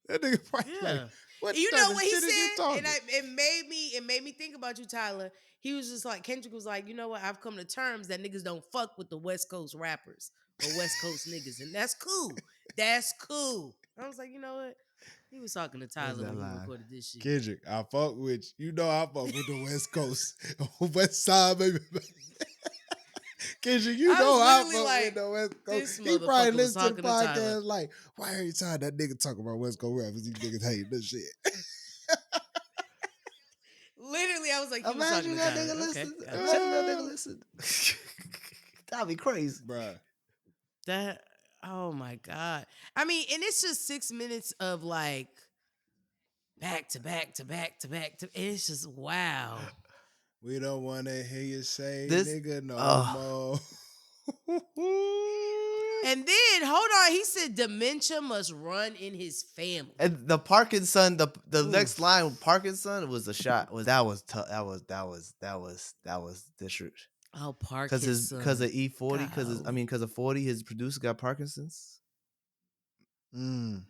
That nigga probably Yeah. like, what You type know of what he shit is you said? talking? And it made me think about you, Tyler. He was just like, Kendrick was like, you know what? I've come to terms that niggas don't fuck with the West Coast rappers or West Coast niggas. And that's cool. That's cool. I was like, you know what? He was talking to What was Tyler that when he line? recorded this shit. Kendrick, I fuck with I fuck with the West Coast, West Side, baby. Kendrick, I was I literally fuck like, with the West Coast. this He probably motherfucker was listened to the talking to Tyler. podcast like, why every time that nigga talk about West Coast rappers, these niggas hate this shit. Literally, I was like, he was Imagine talking to that Tyler. nigga Okay, listen. gotcha. Imagine that nigga listen. That'd be crazy. Bruh. That, oh my God. I mean, and it's just 6 minutes of like back to back to back to back to, it's just wow. We don't want to hear you say This- nigga no oh. more. And then hold on, he said dementia must run in his family. And the Parkinson, the Oof. next line, Parkinson was a shot. That was tough. That was disrespect. Oh, Because Parkinson. of E40, because Golly. of 40, his producer got Parkinson's. Mm.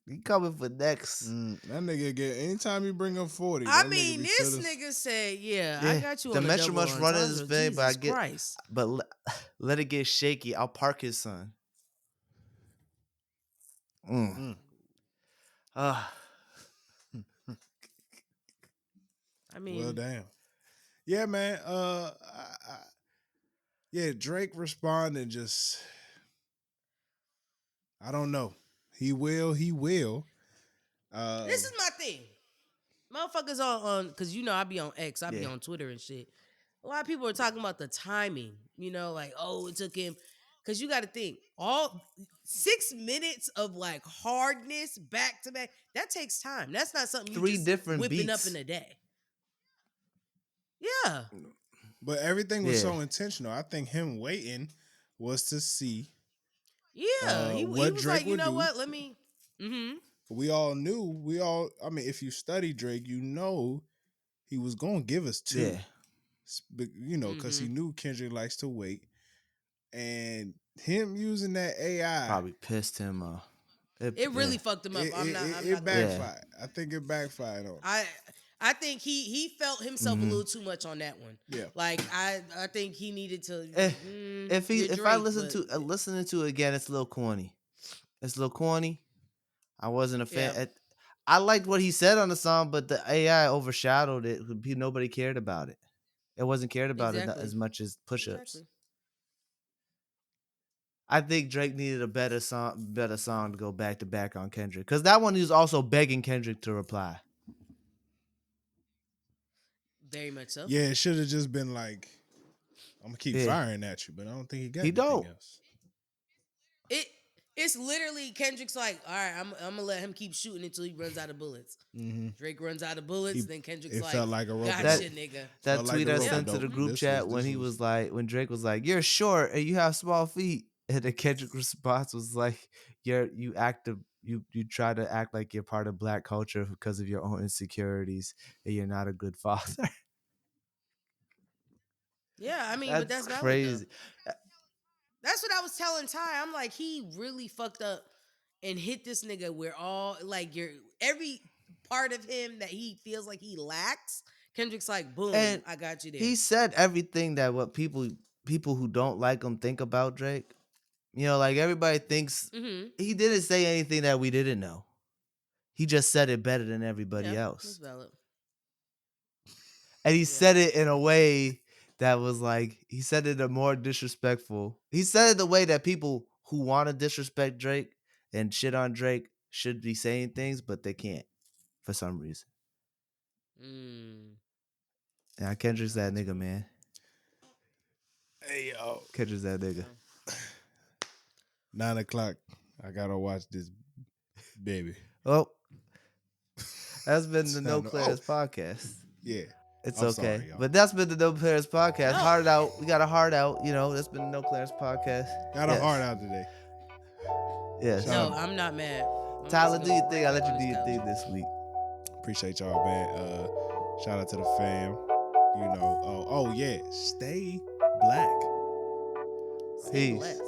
He coming for next. That nigga get anytime you bring up 40. I that mean, nigga be this to the- nigga said, yeah, Yeah, I got you the on a Metro double must run in his entendre. vein, but I Jesus get, Christ. but let it get shaky. I'll park his son. Mm. Ah, I mean, Well, damn. Yeah, man. Yeah, Drake responded just. I don't know. He will. this is my thing. Motherfuckers on because you know I be on X, I be Yeah. on Twitter and shit. A lot of people are talking about the timing, you know, like, oh, it took him. Because you got to think, all 6 minutes of like hardness back to back, that takes time. That's not something you 3 just different whipping beats. up in a day. Yeah. But everything was Yeah. so intentional. I think him waiting was to see Yeah. He what was Drake like, you would know do. what? Let me. Mm-hmm. We all knew. I mean, if you study Drake, you know he was gonna give us 2. Yeah. You know, because he knew Kendrick likes to wait, and him using that AI Probably pissed him off. It really fucked him up. I'm not it gonna lie. backfired. I think it backfired on him. I think he felt himself a little too much on that one. Yeah. Like I think he needed to. If I listening to it again, it's a little corny. It's a little corny. I wasn't a fan. Yeah. I liked what he said on the song, but the AI overshadowed it. Nobody cared about it. It wasn't cared about it Exactly. as much as push-ups. Exactly. I think Drake needed a better song to go back to back on Kendrick, because that one he was also begging Kendrick to reply. Very much so. Yeah, it should have just been like, I'm gonna keep Yeah. firing at you, but I don't think he got He anything don't. else. It's literally Kendrick's like, all right, I'm gonna let him keep shooting until he runs out of bullets. Mm-hmm. Drake runs out of bullets, then Kendrick's It like, felt like a rope. gotcha, nigga. That Felt like tweet a I rope sent to dope. the group This chat was- when this he was- was like, when Drake was like, "You're short and you have small feet," and then Kendrick response was like, you try to act like you're part of black culture because of your own insecurities, and you're not a good father." Yeah, I mean, but that's valid, crazy. though. That's what I was telling Ty. I'm like, he really fucked up and hit this nigga where all like every part of him that he feels like he lacks. Kendrick's like, boom, And I got you there. He said everything that what people who don't like him think about Drake. You know, like everybody thinks he didn't say anything that we didn't know. He just said it better than everybody That's else. valid. And he said it in a way that was like, he said it in a more disrespectful. He said it the way that people who want to disrespect Drake and shit on Drake should be saying things, but they can't for some reason. Mm. Yeah, Kendrick's that nigga, man. Hey yo, Kendrick's that nigga. Yeah. 9 o'clock. I gotta watch this, baby. Well, that's been the No Oh, Clearance podcast. yeah. It's I'm okay. sorry, y'all. But that's been the No Clearance podcast. No. Heart out. We got a heart out. You know, that's been the No Clearance podcast. Got a heart out today. Yes. Shout No, out. I'm not mad. I'm Tyler, just do your gonna thing. lay I'll back let you on do this your couch. thing this week. Appreciate y'all, man. Shout out to the fam. You know, oh yeah, stay black. Stay Peace. blessed.